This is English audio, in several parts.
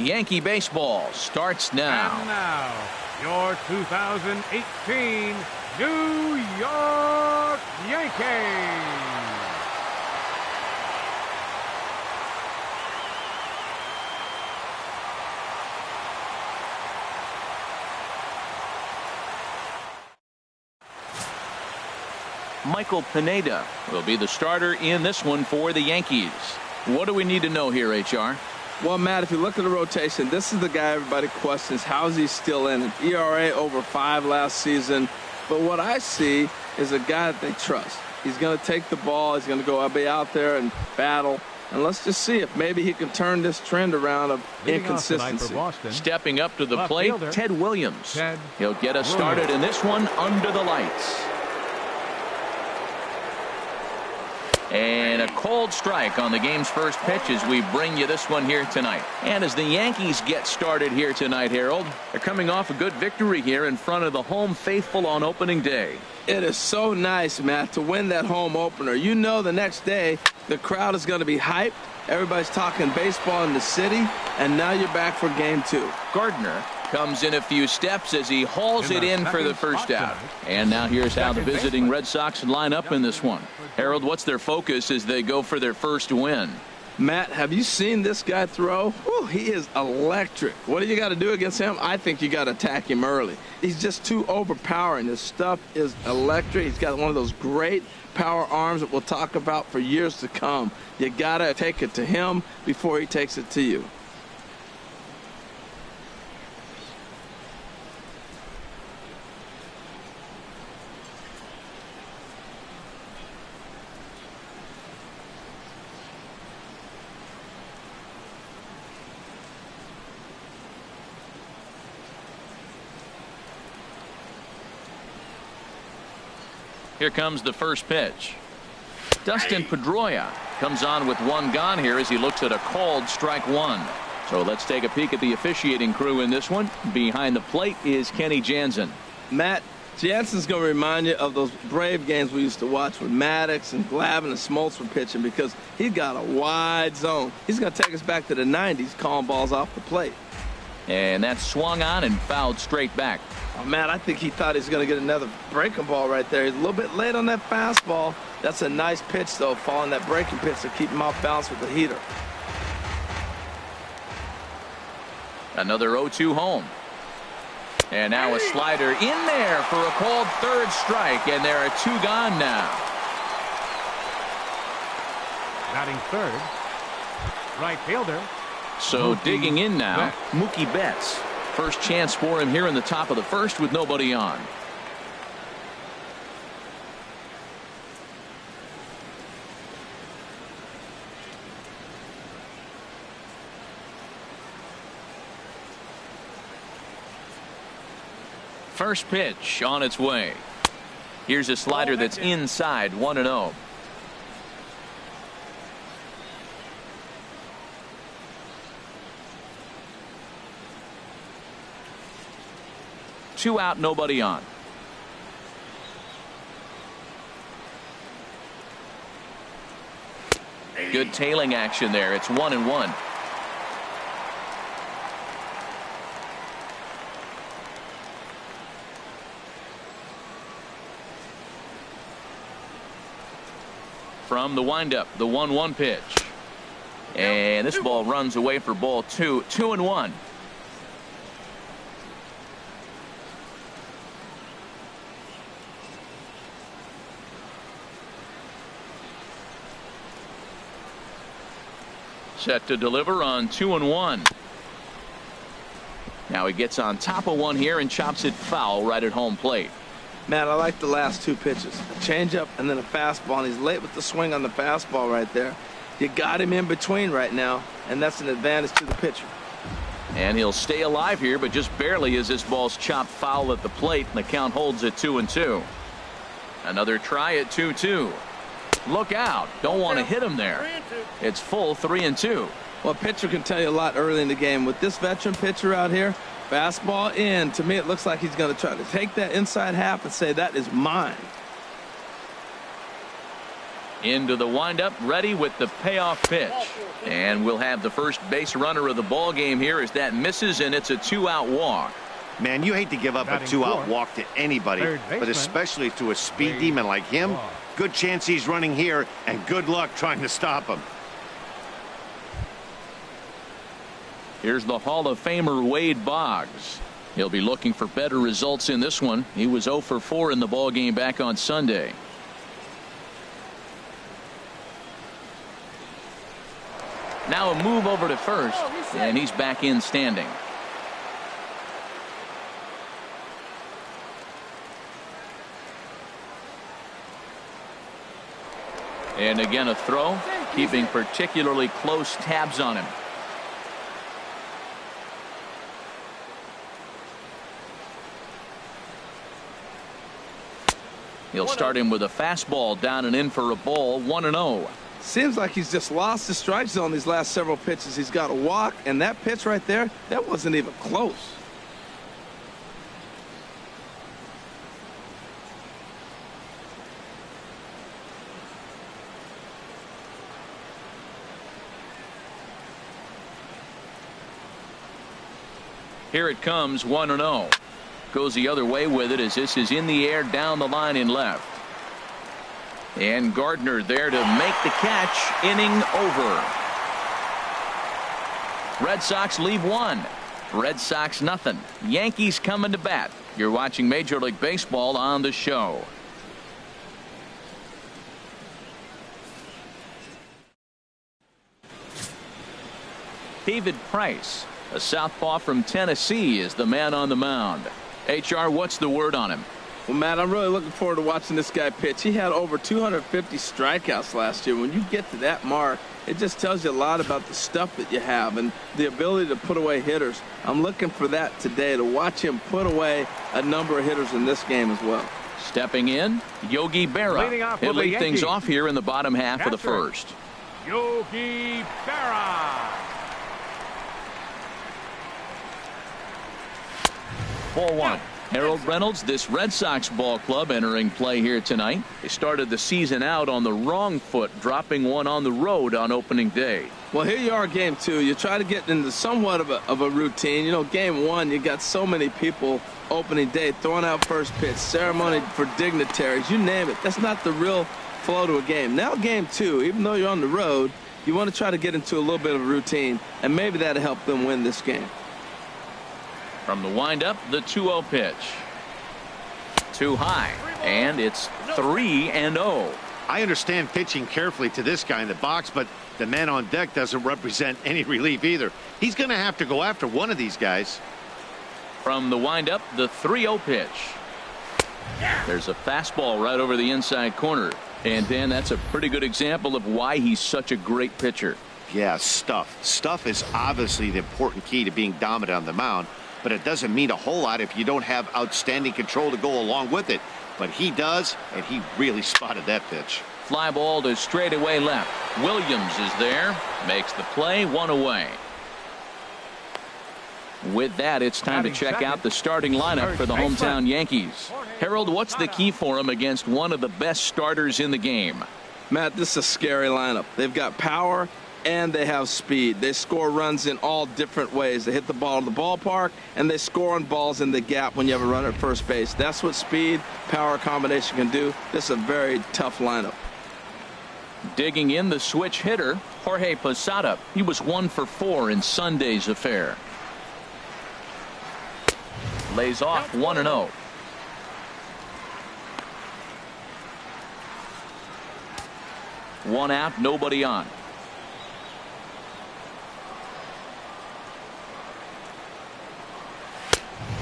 Yankee baseball starts now. And now, your 2018 New York Yankees. Michael Pineda will be the starter in this one for the Yankees. What do we need to know here, HR? Well, Matt, if you look at the rotation, this is the guy everybody questions. How is he still in it? ERA over 5 last season. But what I see is a guy that they trust. He's going to take the ball. He's going to go be out there and battle. And let's just see if maybe he can turn this trend around of inconsistency. Stepping up to the plate, Ted Williams. He'll get us started in this one under the lights. And a cold strike on the game's first pitch as we bring you this one here tonight. And as the Yankees get started here tonight, Harold, they're coming off a good victory here in front of the home faithful on opening day. It is so nice, Matt, to win that home opener. You know the next day the crowd is going to be hyped. Everybody's talking baseball in the city, and now you're back for game 2. Gardner comes in a few steps as he hauls it in for the first out. And now here's how the visiting Red Sox line up in this one. Harold, what's their focus as they go for their first win? Matt, have you seen this guy throw? Whew, he is electric. What do you got to do against him? I think you got to attack him early. He's just too overpowering. His stuff is electric. He's got one of those great power arms that we'll talk about for years to come. You got to take it to him before he takes it to you. Here comes the first pitch. Dustin Pedroia comes on with one gone here as he looks at a called strike one. So let's take a peek at the officiating crew in this one. Behind the plate is Kenny Jansen. Matt, Jansen's going to remind you of those Brave games we used to watch with Maddox and Glavine and Smoltz were pitching because he's got a wide zone. He's going to take us back to the 90s calling balls off the plate. And that swung on and fouled straight back. Oh, man, I think he thought he was going to get another breaking ball right there. He's a little bit late on that fastball. That's a nice pitch, though, following that breaking pitch to keep him off balance with the heater. Another 0-2 home. And now a slider in there for a called third strike, and there are 2 gone now. Batting third, right fielder. So digging in now, Mookie Betts. First chance for him here in the top of the first with nobody on. First pitch on its way. Here's a slider that's inside, 1-0. Two out, nobody on. Good tailing action there. It's 1-1. From the windup, the 1-1 pitch. And this ball runs away for ball 2. 2-1. Set to deliver on 2-1. Now he gets on top of one here and chops it foul right at home plate. Matt, I like the last 2 pitches. A changeup and then a fastball. And he's late with the swing on the fastball right there. You got him in between right now, and that's an advantage to the pitcher. And he'll stay alive here, but just barely as this ball's chopped foul at the plate, and the count holds at 2-2. Another try at 2-2. Look out. Don't want to hit him there. It's full 3-2. Well, a pitcher can tell you a lot early in the game. With this veteran pitcher out here, fastball in. To me, it looks like he's going to try to take that inside half and say, that is mine. Into the windup, ready with the payoff pitch. And we'll have the first base runner of the ball game here as that misses, and it's a 2-out walk. Man, you hate to give up a 2-out walk to anybody, but especially to a speed demon like him. Good chance he's running here, and good luck trying to stop him. Here's the Hall of Famer Wade Boggs. He'll be looking for better results in this one. He was 0 for 4 in the ball game back on Sunday. Now a move over to first, and he's back in standing. And again a throw, keeping particularly close tabs on him. He'll start him with a fastball down and in for a ball, 1-0. Seems like he's just lost the strike zone these last several pitches. He's got a walk, and that pitch right there, that wasn't even close. Here it comes, 1-0. Goes the other way with it as this is in the air down the line in left. And Gardner there to make the catch. Inning over. Red Sox leave one. Red Sox nothing. Yankees coming to bat. You're watching Major League Baseball on the show. David Price, a southpaw from Tennessee, is the man on the mound. HR, what's the word on him? Well, Matt, I'm really looking forward to watching this guy pitch. He had over 250 strikeouts last year. When you get to that mark, it just tells you a lot about the stuff that you have and the ability to put away hitters. I'm looking for that today, to watch him put away a number of hitters in this game as well. Stepping in, Yogi Berra. He'll lead things off here in the bottom half of the first. Yogi Berra. Ball one. Harold Reynolds, this Red Sox ball club entering play here tonight. They started the season out on the wrong foot, dropping one on the road on opening day. Well, here you are, game two. You try to get into somewhat of a routine. You know, game one, you got so many people opening day throwing out first pitch, ceremony for dignitaries, you name it. That's not the real flow to a game. Now game two, even though you're on the road, you want to try to get into a little bit of a routine, and maybe that'll help them win this game. From the windup, the 2-0 pitch. Too high, and it's 3-0. I understand pitching carefully to this guy in the box, but the man on deck doesn't represent any relief either. He's going to have to go after one of these guys. From the windup, the 3-0 pitch. There's a fastball right over the inside corner. And Dan, that's a pretty good example of why he's such a great pitcher. Yeah, stuff. Stuff is obviously the important key to being dominant on the mound. But it doesn't mean a whole lot if you don't have outstanding control to go along with it. But he does, and he really spotted that pitch. Fly ball to straightaway left. Williams is there, makes the play, one away. With that, it's time to check out the starting lineup for the hometown Yankees. Harold, what's the key for him against one of the best starters in the game? Matt, this is a scary lineup. They've got power and they have speed. They score runs in all different ways. They hit the ball in the ballpark, and they score on balls in the gap when you have a runner at first base. That's what speed, power combination can do. This is a very tough lineup. Digging in the switch hitter, Jorge Posada. He was 1 for 4 in Sunday's affair. Lays off 1-0. One out, nobody on.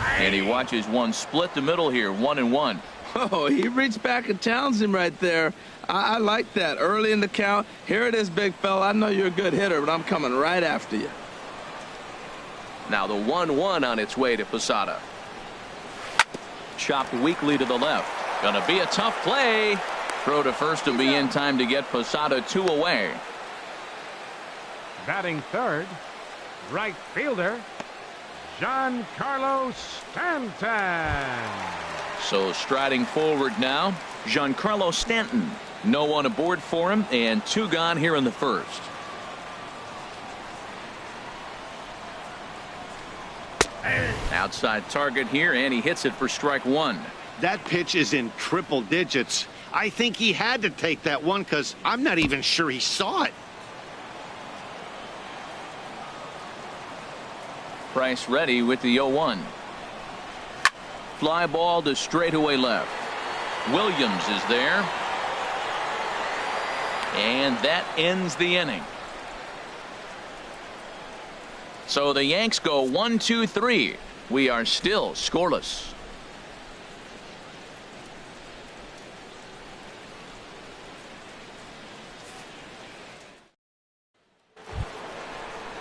And he watches one split the middle here, 1-1. Oh, he reached back and challenged him right there. I like that. Early in the count. Here it is, big fella. I know you're a good hitter, but I'm coming right after you. Now the 1-1 on its way to Posada. Chopped weakly to the left. Gonna be a tough play. Throw to first will be in time to get Posada 2 away. Batting third, right fielder, Giancarlo Stanton. So striding forward now, Giancarlo Stanton. No one aboard for him, and 2 gone here in the first. Outside target here, and he hits it for strike 1. That pitch is in triple digits. I think he had to take that one because I'm not even sure he saw it. Price ready with the 0-1. Fly ball to straightaway left. Williams is there. And that ends the inning. So the Yanks go 1-2-3. We are still scoreless.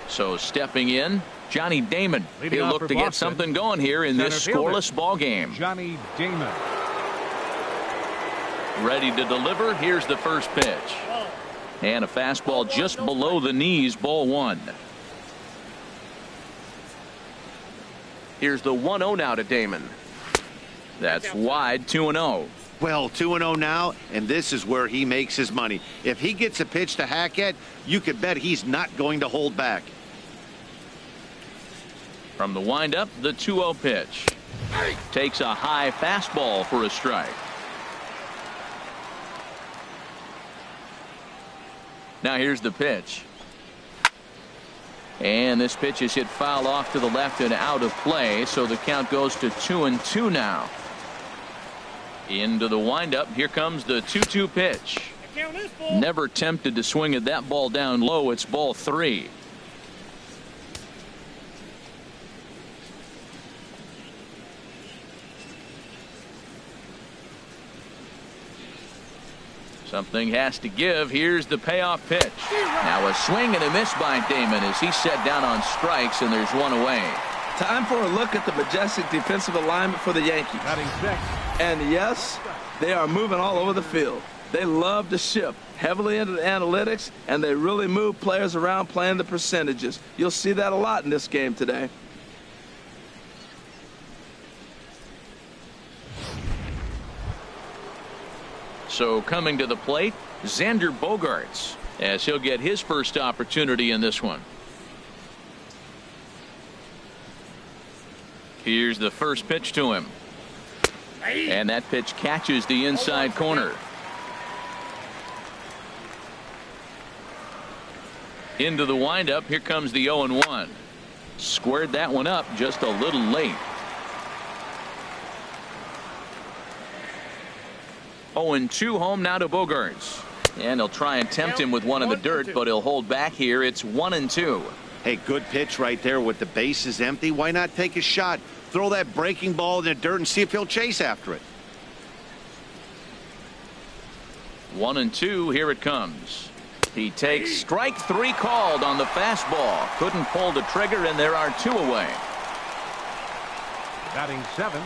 So stepping in, Johnny Damon. Leading He'll off look for to get Boston, something going here in this center fielder, scoreless ball game. Johnny Damon. Ready to deliver. Here's the first pitch. And a fastball just below the knees, ball 1. Here's the 1-0 now to Damon. That's wide, 2-0. Well, 2-0 now, and this is where he makes his money. If he gets a pitch to hack at, you could bet he's not going to hold back. From the windup, the 2-0 pitch. Takes a high fastball for a strike. Now here's the pitch. And this pitch is hit foul off to the left and out of play, so the count goes to 2-2 now. Into the windup, here comes the 2-2 pitch. Never tempted to swing at that ball down low. It's ball 3. Something has to give. Here's the payoff pitch. Now a swing and a miss by Damon as he set down on strikes, and there's one away. Time for a look at the majestic defensive alignment for the Yankees. Batting 6. And yes, they are moving all over the field. They love to shift heavily into the analytics, and they really move players around playing the percentages. You'll see that a lot in this game today. So coming to the plate, Xander Bogaerts, as he'll get his first opportunity in this one. Here's the first pitch to him. And that pitch catches the inside corner. Into the windup. Here comes the 0-1. Squared that one up just a little late. 0-2 home now to Bogaerts. And he'll try and tempt him with one in the dirt, but he'll hold back here. It's 1-2. Hey, good pitch right there with the bases empty. Why not take a shot? Throw that breaking ball in the dirt and see if he'll chase after it. 1-2. Here it comes. He takes strike 3 called on the fastball. Couldn't pull the trigger, and there are 2 away. Batting 7.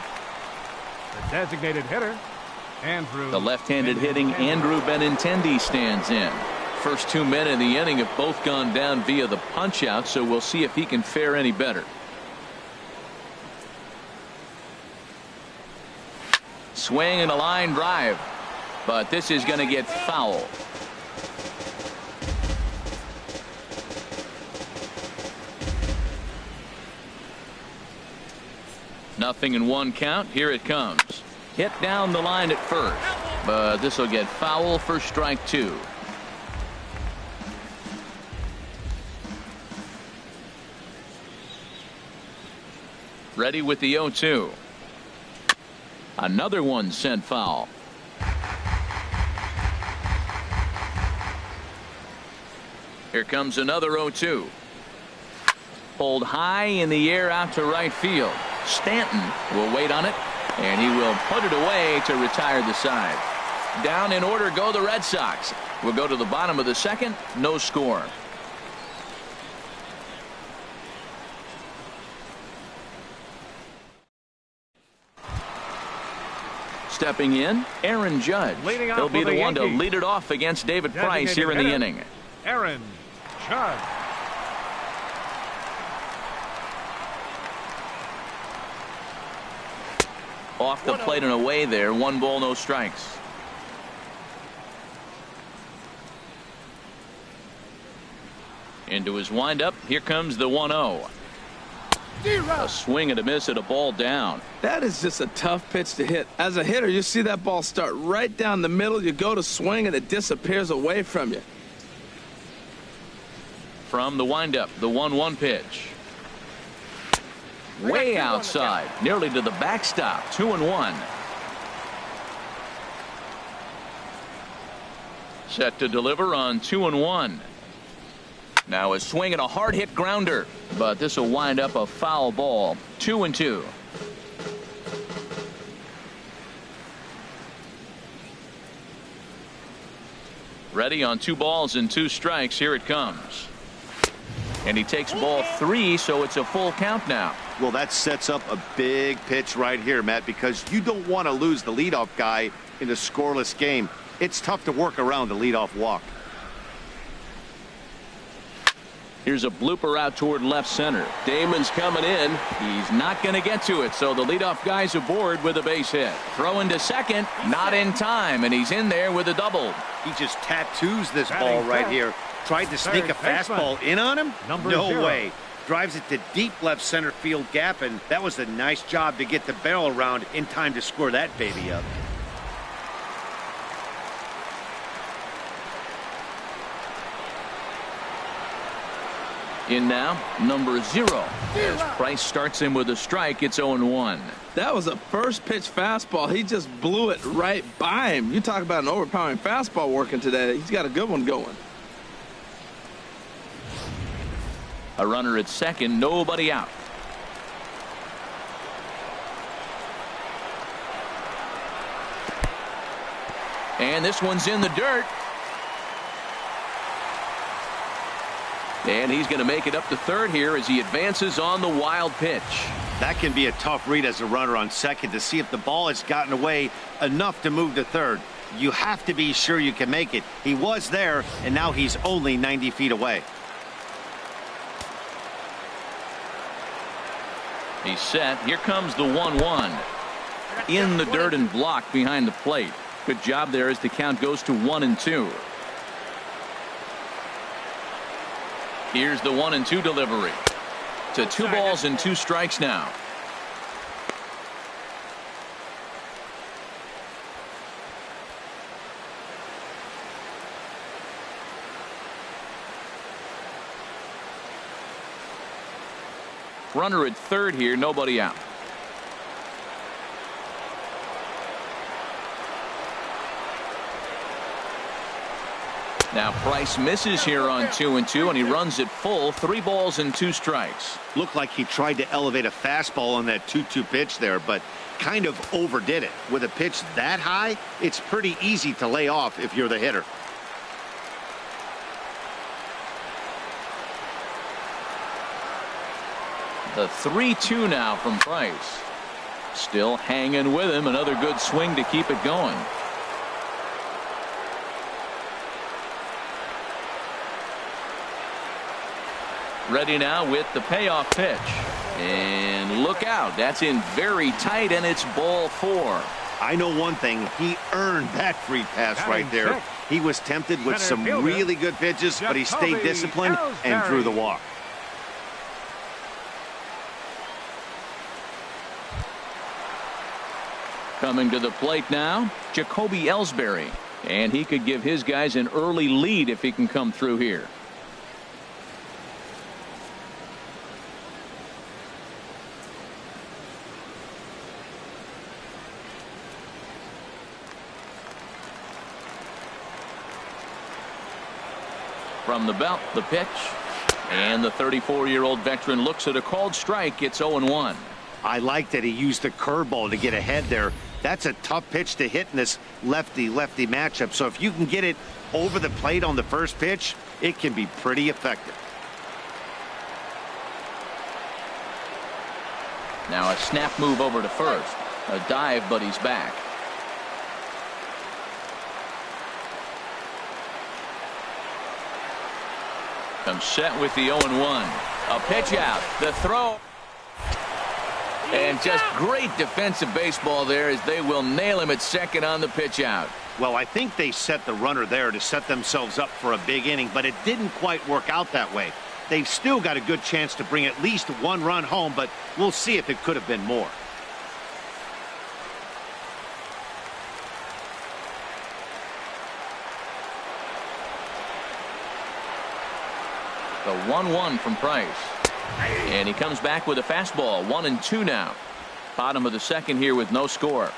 The designated hitter, Andrew. The left-handed hitting Andrew Benintendi stands in. First 2 men in the inning have both gone down via the punch-out, so we'll see if he can fare any better. Swing and a line drive, but this is going to get foul. Nothing in 1 count. Here it comes. Hit down the line at first, but this will get foul for strike 2. Ready with the 0-2. Another one sent foul. Here comes another 0-2. Pulled high in the air out to right field. Stanton will wait on it, and he will put it away to retire the side. Down in order go the Red Sox. We'll go to the bottom of the second. No score. Stepping in, Aaron Judge. He'll be the one to lead it off against David Price here in the inning. Aaron Judge. Off the plate and away there. 1 ball, no strikes. Into his windup. Here comes the 1-0. A swing and a miss at a ball down. That is just a tough pitch to hit. As a hitter, you see that ball start right down the middle. You go to swing and it disappears away from you. From the windup, the 1-1 pitch. Way outside, nearly to the backstop. 2-1. Set to deliver on 2-1. Now a swing and a hard hit grounder, but this will wind up a foul ball. 2-2. Ready on 2 balls and 2 strikes. Here it comes. And he takes ball 3, so it's a full count now. Well, that sets up a big pitch right here, Matt, because you don't want to lose the leadoff guy in a scoreless game. It's tough to work around the leadoff walk. Here's a blooper out toward left center. Damon's coming in. He's not going to get to it, so the leadoff guy's aboard with a base hit. Throwing to second, not in time, and he's in there with a double. He just tattoos this ball right here. Tried to sneak a fastball in on him? No way. Drives it to deep left center field gap, and that was a nice job to get the barrel around in time to score that baby up. In now, number 0. As Price starts him with a strike, it's 0-1. That was a first pitch fastball. He just blew it right by him. You talk about an overpowering fastball working today. He's got a good one going. A runner at second, nobody out. And this one's in the dirt. And he's going to make it up to third here as he advances on the wild pitch. That can be a tough read as a runner on second to see if the ball has gotten away enough to move to third. You have to be sure you can make it. He was there, and now he's only 90 feet away. He's set. Here comes the 1-1. In the dirt and blocked behind the plate. Good job there as the count goes to 1-2. Here's the 1-2 delivery. To 2 balls and 2 strikes now. Runner at third here, nobody out. Now Price misses here on 2-2, and he runs it full. 3 balls and 2 strikes. Looked like he tried to elevate a fastball on that 2-2 pitch there, but kind of overdid it. With a pitch that high, it's pretty easy to lay off if you're the hitter. The 3-2 now from Price. Still hanging with him. Another good swing to keep it going. Ready now with the payoff pitch. And look out. That's in very tight, and it's ball 4. I know one thing. He earned that free pass right there. He was tempted with some really good pitches, but he stayed disciplined and drew the walk. Coming to the plate now, Jacoby Ellsbury. And he could give his guys an early lead if he can come through here. From the belt, the pitch. And the 34-year-old veteran looks at a called strike. It's 0-1. I like that he used the curveball to get ahead there. That's a tough pitch to hit in this lefty-lefty matchup. So if you can get it over the plate on the first pitch, it can be pretty effective. Now a snap move over to first. A dive, but he's back. Comes set with the 0-1. A pitch out. The throw. And just great defensive baseball there as they will nail him at second on the pitch out. Well, I think they set the runner there to set themselves up for a big inning, but it didn't quite work out that way. They've still got a good chance to bring at least one run home, but we'll see if it could have been more. The 1-1 from Price. And he comes back with a fastball. 1-2 now. Bottom of the second here with no score.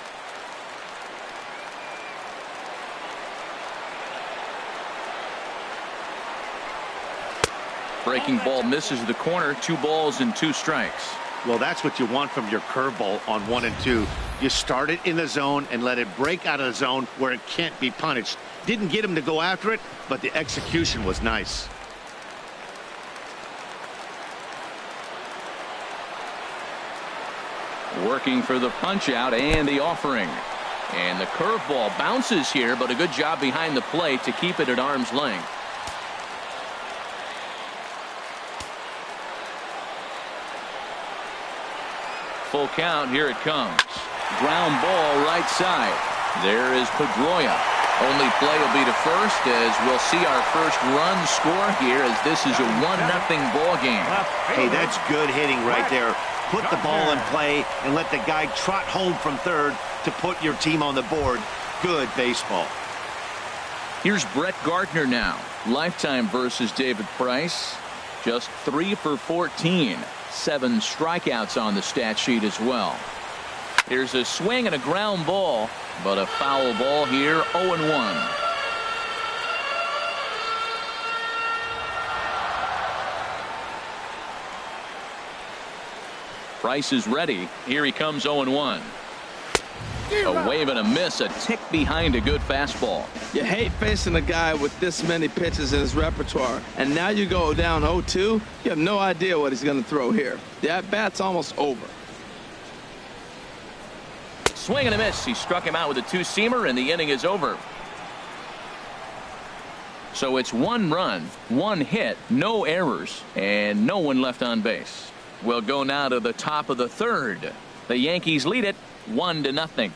Breaking ball misses the corner. 2 balls and 2 strikes. Well, that's what you want from your curveball on 1 and 2. You start it in the zone and let it break out of the zone where it can't be punished. Didn't get him to go after it, but the execution was nice. Working for the punch out and the offering. And the curveball bounces here, but a good job behind the plate to keep it at arm's length. Full count. Here it comes. Ground ball right side. There is Pedroia. Only play will be to first as we'll see our first run score here as this is a 1-0 ball game. Hey, that's good hitting right there. Put the ball in play and let the guy trot home from third to put your team on the board. Good baseball. Here's Brett Gardner now. Lifetime versus David Price. Just 3 for 14. 7 strikeouts on the stat sheet as well. Here's a swing and a ground ball, but a foul ball here. 0-1. Price is ready. Here he comes. 0-1. A wave and a miss, a tick behind a good fastball. You hate facing a guy with this many pitches in his repertoire, and now you go down 0-2. You have no idea what he's going to throw here. The at-bat's almost over. Swing and a miss. He struck him out with a 2-seamer, and the inning is over. So it's 1 run, 1 hit, no errors, and no one left on base. We'll go now to the top of the third. The Yankees lead it 1-0.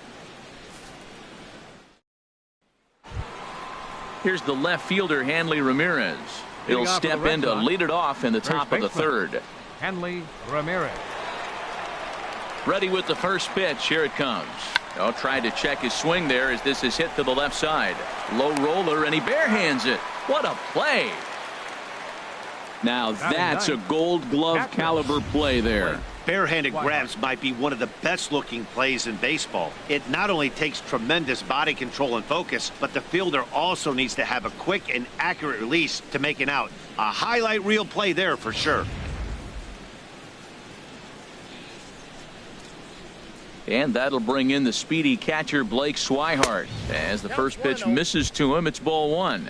Here's the left fielder, Hanley Ramirez. He'll step in to lead it off in the top of the third. Hanley Ramirez. Ready with the first pitch. Here it comes. Oh, tried to check his swing there as this is hit to the left side. Low roller, and he barehands it. What a play. Now that's a Gold Glove caliber play there. Barehanded grabs might be one of the best looking plays in baseball. It not only takes tremendous body control and focus, but the fielder also needs to have a quick and accurate release to make an out. A highlight reel play there for sure. And that'll bring in the speedy catcher Blake Swihart. As the first pitch misses to him, it's ball 1.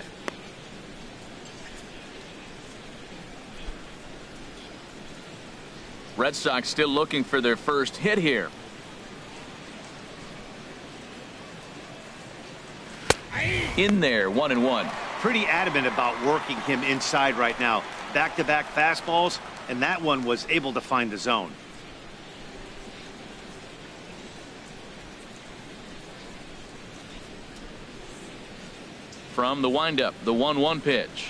Red Sox still looking for their first hit here. In there, 1-1. Pretty adamant about working him inside right now. Back-to-back fastballs, and that one was able to find the zone. From the windup, the 1-1 pitch.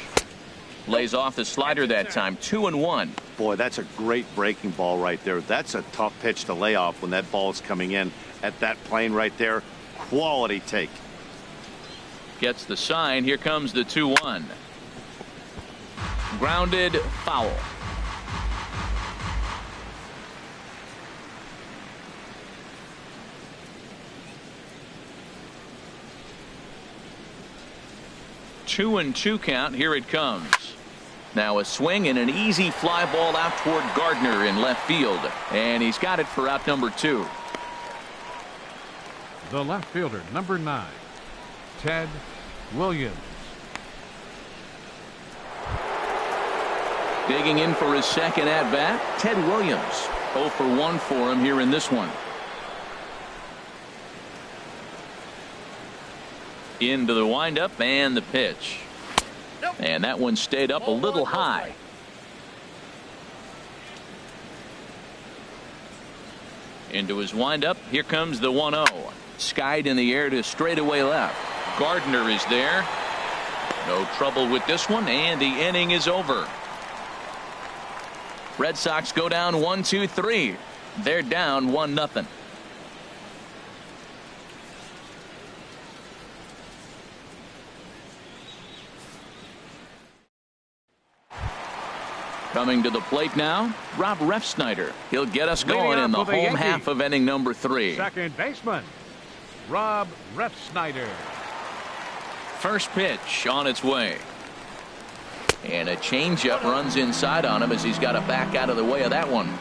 Lays off the slider that time. 2-1. Boy, that's a great breaking ball right there. That's a tough pitch to lay off when that ball is coming in at that plane right there. Quality take. Gets the sign. Here comes the 2-1. Grounded, foul. Two and 2 count. Here it comes. Now a swing and an easy fly ball out toward Gardner in left field, and he's got it for out number 2. The left fielder, number 9, Ted Williams. Digging in for his second at bat, Ted Williams. 0 for 1 for him here in this one. Into the windup and the pitch. And that one stayed up a little high. Into his windup. Here comes the 1-0. Skied in the air to straightaway left. Gardner is there. No trouble with this one, and the inning is over. Red Sox go down 1-2-3. They're down 1-0. Coming to the plate now, Rob Refsnyder. He'll get us going in the home half of inning number 3. Second baseman, Rob Refsnyder. First pitch on its way. And a changeup runs inside on him as he's got to back out of the way of that one.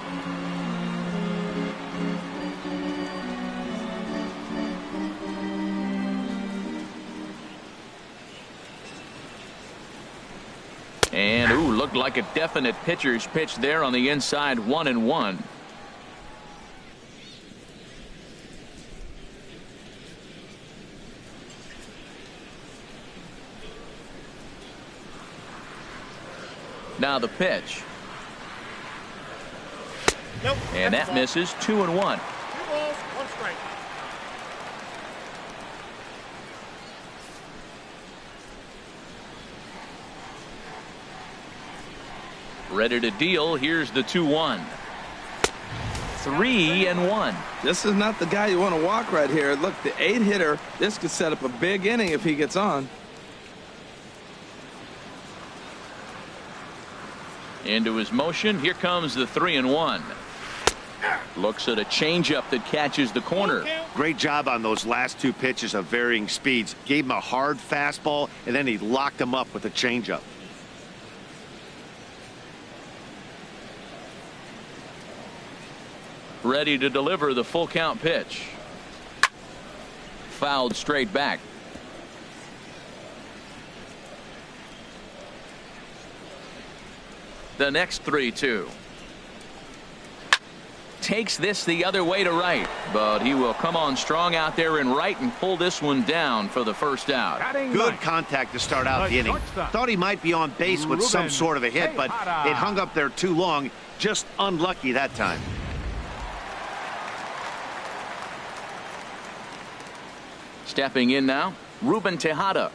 And ooh, looked like a definite pitcher's pitch there on the inside. 1-1. Now the pitch. Nope, and that misses. 2-1. 2 balls, 1 strike. Ready to deal. Here's the 2-1. 3-1. This is not the guy you want to walk right here. Look, the 8-hitter, this could set up a big inning if he gets on. Into his motion. Here comes the 3-1. Looks at a changeup that catches the corner. Great job on those last 2 pitches of varying speeds. Gave him a hard fastball, and then he locked him up with a changeup. Ready to deliver the full count pitch. Fouled straight back. The next 3-2. Takes this the other way to right, but he will come on strong out there in right and pull this one down for the first out. Good contact to start out the inning. Thought he might be on base with some sort of a hit, but it hung up there too long. Just unlucky that time. Stepping in now, Ruben Tejada.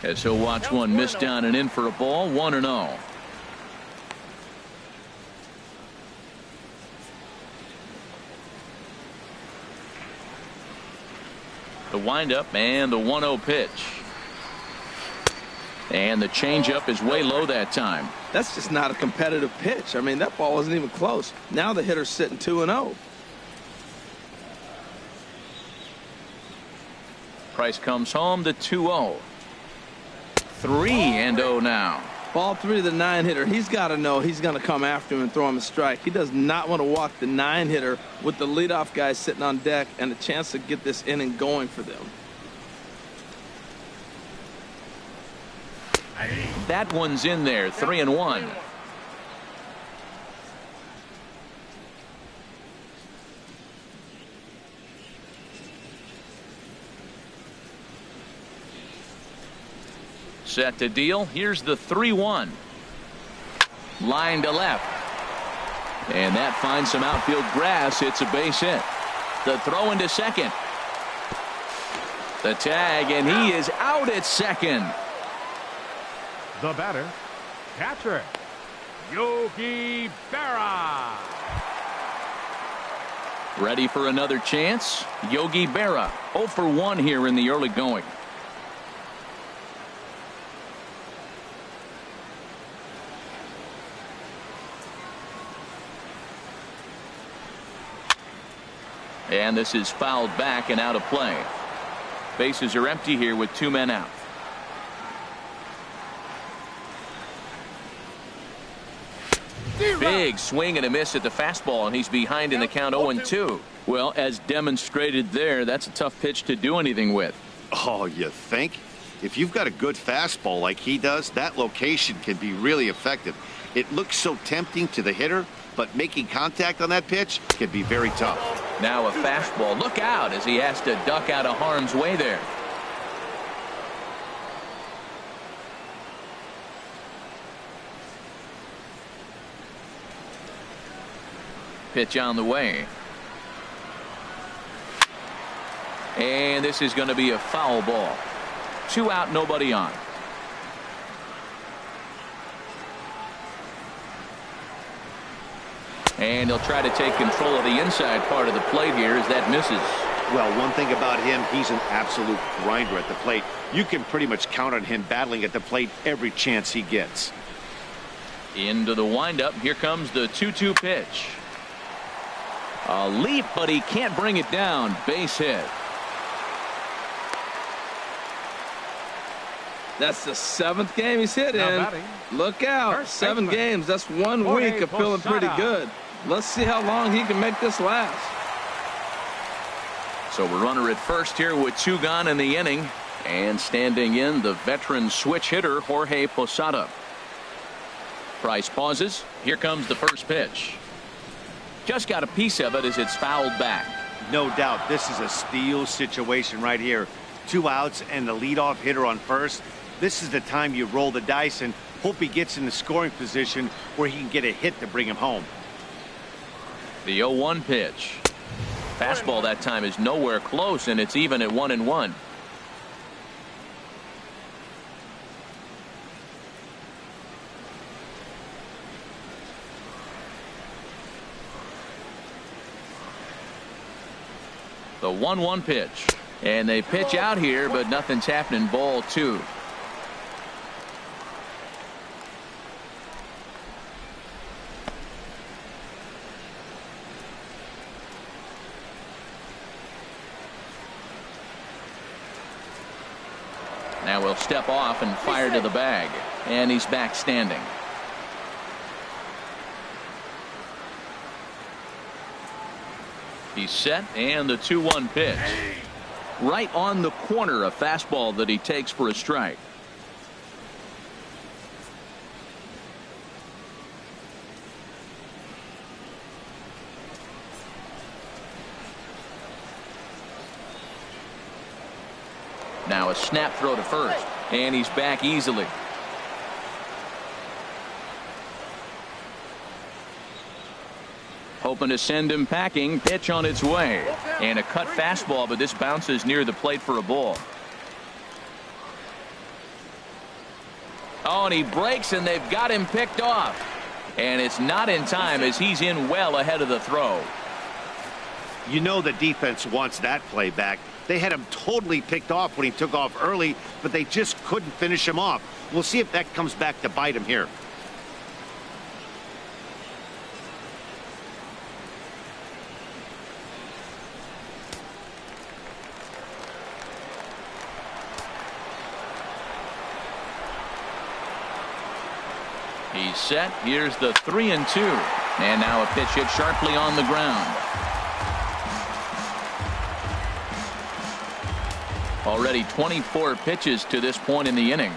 As he'll watch one miss down and in for a ball. 1-0. The windup and the 1-0 pitch. And the changeup is way low that time. That's just not a competitive pitch. I mean, that ball wasn't even close. Now the hitter's sitting 2-0. Price comes home to 2-0. 3-0 now. Ball 3 to the 9-hitter. He's got to know he's going to come after him and throw him a strike. He does not want to walk the 9-hitter with the leadoff guy sitting on deck and a chance to get this inning going for them. That one's in there. 3-1. Set to deal. Here's the 3-1. Line to left. And that finds some outfield grass. It's a base hit. The throw into second. The tag, and he is out at second. The batter, catcher, Yogi Berra. Ready for another chance. Yogi Berra 0 for 1 here in the early going. And this is fouled back and out of play. Bases are empty here with 2 men out. Big swing and a miss at the fastball, and he's behind in the count 0-2. Well, as demonstrated there, that's a tough pitch to do anything with. Oh, you think? If you've got a good fastball like he does, that location can be really effective. It looks so tempting to the hitter, but making contact on that pitch can be very tough. Now a fastball. Look out as he has to duck out of harm's way there. Pitch on the way. And this is going to be a foul ball. 2 out, nobody on. And he'll try to take control of the inside part of the plate here as that misses. Well, one thing about him, he's an absolute grinder at the plate. You can pretty much count on him battling at the plate every chance he gets. Into the windup. Here comes the 2-2 pitch. A leap, but he can't bring it down. Base hit. That's the 7th game he's hit Now in. batting. Look out. First 7 baseman. games. That's 1 Jorge week of feeling pretty Posada. good. Let's see how long he can make this last. So we're runner at first here with 2 gone in the inning. And standing in, the veteran switch hitter, Jorge Posada. Price pauses. Here comes the first pitch. Just got a piece of it as it's fouled back. No doubt this is a steal situation right here. 2 outs and the leadoff hitter on first. This is the time you roll the dice and hope he gets in the scoring position where he can get a hit to bring him home. The 0-1 pitch. Fastball that time is nowhere close, and it's even at 1-1. The 1-1 pitch. And they pitch out here, but nothing's happening. Ball 2. Now we'll step off and fire to the bag. And he's back standing. He's set, and the 2-1 pitch. Right on the corner, a fastball that he takes for a strike. Now a snap throw to first, and he's back easily. Hoping to send him packing. Pitch on its way. And a cut fastball, but this bounces near the plate for a ball. Oh, and he breaks, and they've got him picked off. And it's not in time as he's in well ahead of the throw. You know the defense wants that play back. They had him totally picked off when he took off early, but they just couldn't finish him off. We'll see if that comes back to bite him here. He's set. Here's the 3-2. And now a pitch hit sharply on the ground. Already 24 pitches to this point in the inning.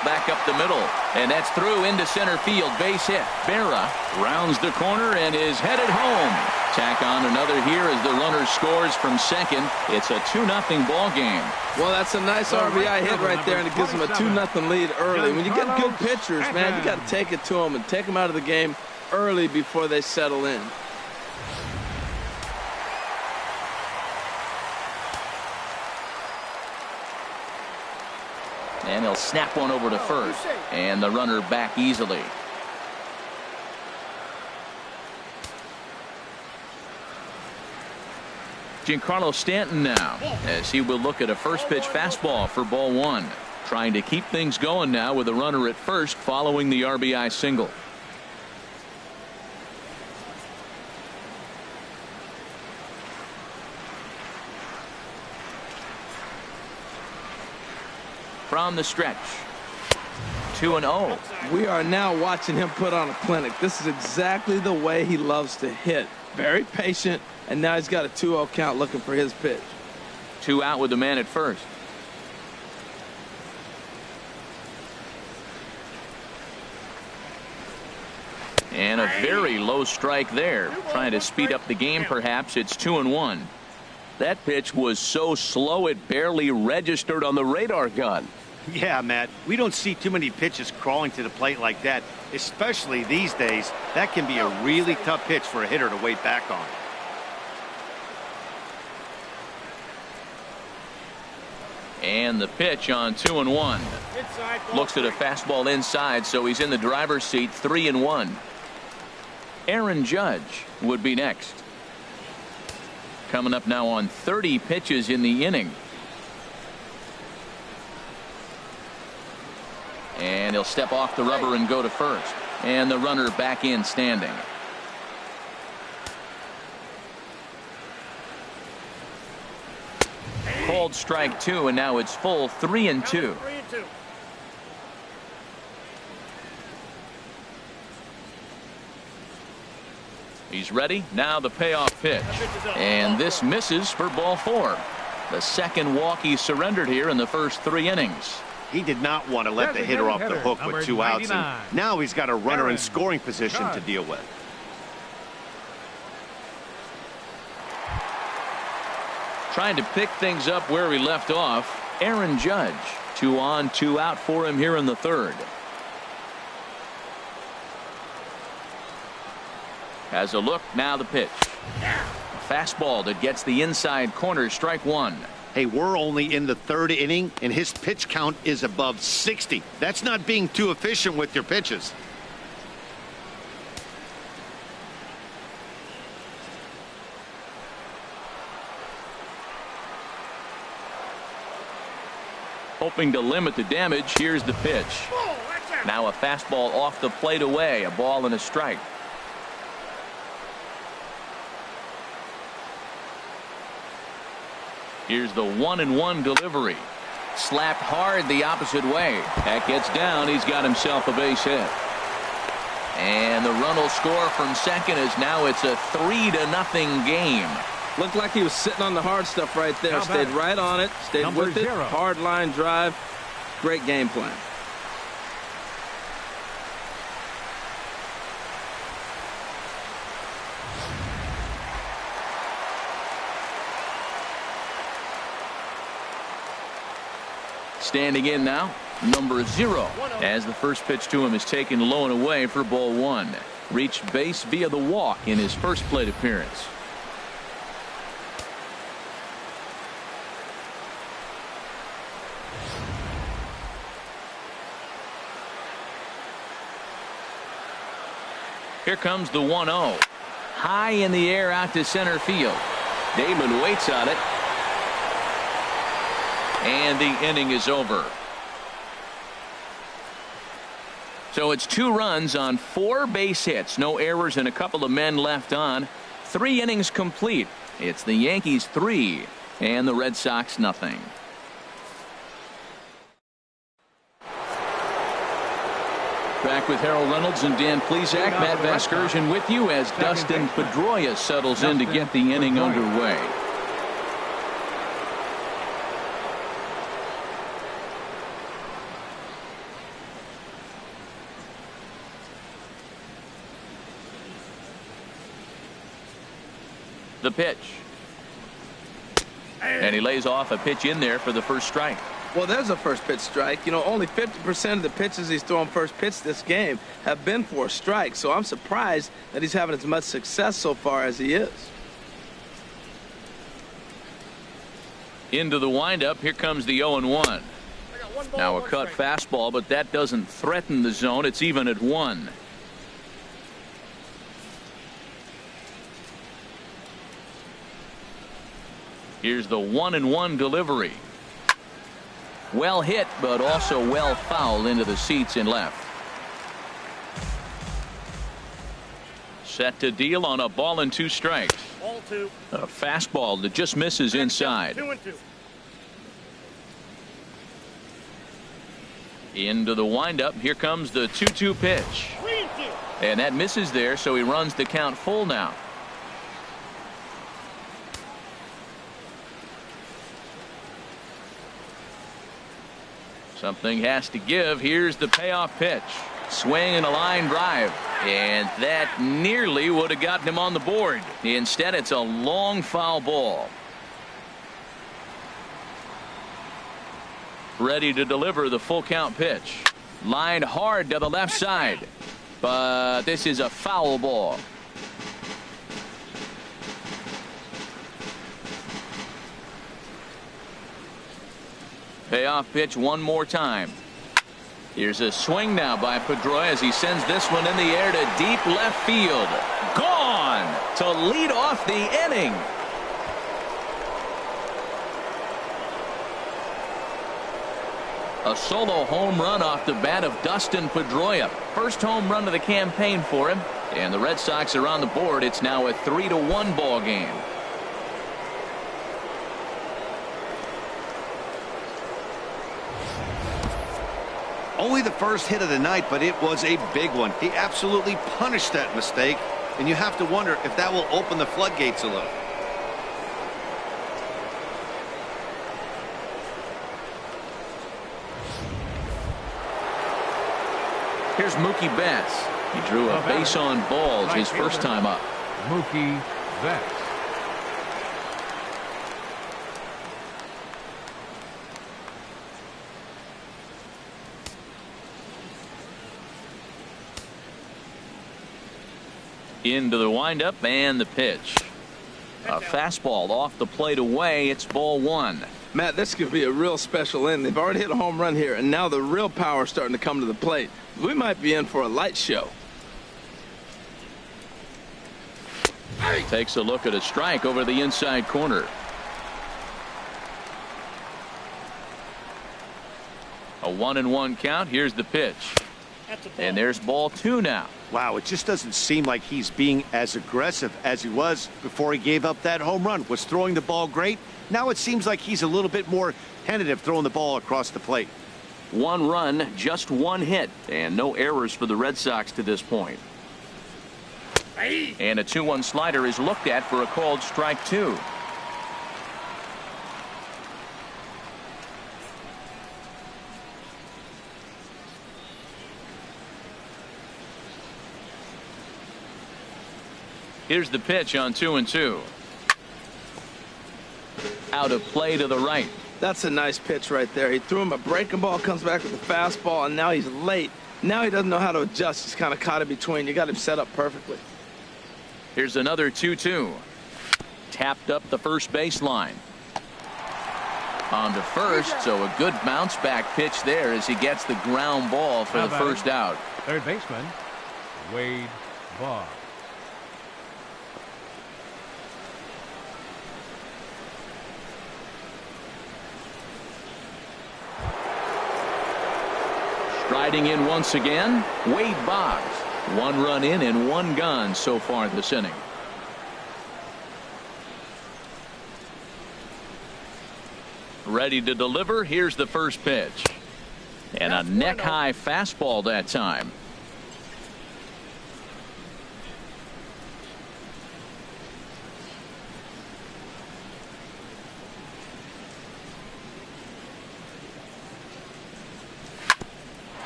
Back up the middle, and that's through into center field. Base hit. Berra rounds the corner and is headed home. Tack on another here as the runner scores from second. It's a 2-0 ball game. Well, that's a nice RBI hit right there, and it gives them a 2-0 lead early. When you get good pitchers, man, you got to take it to them and take them out of the game early before they settle in. And he'll snap one over to first. And the runner back easily. Giancarlo Stanton now, as he will look at a first pitch fastball for ball 1. Trying to keep things going now with a runner at first following the RBI single. From the stretch. 2-0. We are now watching him put on a clinic. This is exactly the way he loves to hit. Very patient, and now he's got a 2-0 count looking for his pitch. 2 out with the man at first. And a very low strike there. Trying to speed up the game, perhaps. It's 2-1. That pitch was so slow it barely registered on the radar gun. Yeah, Matt, we don't see too many pitches crawling to the plate like that, especially these days. That can be a really tough pitch for a hitter to wait back on. And the pitch on 2-1. Looks at a fastball inside, so he's in the driver's seat, 3-1. Aaron Judge would be next. Coming up now on 30 pitches in the inning. And he'll step off the rubber and go to first. And the runner back in standing. Called strike 2, and now it's full 3-2. He's ready. Now the payoff pitch. And this misses for ball 4. The second walk he surrendered here in the first 3 innings. He did not want to let the hitter off the hook with 2 outs. And now he's got a runner in scoring position to deal with. Trying to pick things up where he left off. Aaron Judge. 2 on, 2 out for him here in the 3rd. Has a look. Now the pitch. A fastball that gets the inside corner. Strike 1. Hey, we're only in the 3rd inning, and his pitch count is above 60. That's not being too efficient with your pitches. Hoping to limit the damage. Here's the pitch. Now a fastball off the plate away. A ball and a strike. Here's the 1-1 delivery. Slapped hard the opposite way. That gets down. He's got himself a base hit. And the run will score from second as now it's a 3-0 game. Looked like he was sitting on the hard stuff right there. Stayed right on it. Stayed with it. Hard line drive. Great game plan. Standing in now, number 0, as the first pitch to him is taken low and away for ball 1. Reached base via the walk in his first plate appearance. Here comes the 1-0. High in the air out to center field. Damon waits on it. And the inning is over. So it's 2 runs on 4 base hits. No errors and a couple of men left on. 3 innings complete. It's the Yankees 3 and the Red Sox nothing. Back with Harold Reynolds and Dan Plesac. Matt Vasgersian with you as Dustin Pedroia settles in to get the inning underway. The pitch. And he lays off a pitch in there for the first strike. Well, there's a first pitch strike. You know, only 50% of the pitches he's thrown first pitch this game have been for a strike. So I'm surprised that he's having as much success so far as he is. Into the windup. Here comes the 0-1. Now a cut fastball, but that doesn't threaten the zone. It's even at 1. Here's the 1-1 delivery. Well hit, but also well fouled into the seats in left. Set to deal on a ball and 2 strikes. Ball 2. A fastball that just misses inside. 2-2. Into the windup. Here comes the 2-2 pitch. 3-2. And that misses there, so he runs the count full now. Something has to give. Here's the payoff pitch. Swing and a line drive. And that nearly would have gotten him on the board. Instead, it's a long foul ball. Ready to deliver the full count pitch. Lined hard to the left side. But this is a foul ball. Payoff pitch one more time. Here's a swing now by Pedroia as he sends this one in the air to deep left field. Gone to lead off the inning. A solo home run off the bat of Dustin Pedroia. First home run of the campaign for him. And the Red Sox are on the board. It's now a 3-1 ball game. Only the first hit of the night, but it was a big one. He absolutely punished that mistake, and you have to wonder if that will open the floodgates a little. Here's Mookie Betts. He drew a base on balls his first time up. Mookie Betts. Into the windup and the pitch. A fastball off the plate away. It's ball one. Matt, this could be a real special inning. They've already hit a home run here, and now the real power is starting to come to the plate. We might be in for a light show. Takes a look at a strike over the inside corner. A 1-1 count. Here's the pitch. And there's ball two now. Wow, it just doesn't seem like he's being as aggressive as he was before he gave up that home run. Was throwing the ball great. Now it seems like he's a little bit more tentative throwing the ball across the plate. One run, just one hit, and no errors for the Red Sox to this point. And a 2-1 slider is looked at for a called strike two. Here's the pitch on 2-2. Out of play to the right. That's a nice pitch right there. He threw him a breaking ball, comes back with a fastball, and now he's late. Now he doesn't know how to adjust. He's kind of caught in between. You got him set up perfectly. Here's another 2-2. Tapped up the first baseline. On to first, so a good bounce back pitch there as he gets the ground ball for the first out. Third baseman, Wade Boggs. Striding in once again, Wade Boggs. One run in and one gone so far this inning. Ready to deliver. Here's the first pitch. And a neck-high fastball that time.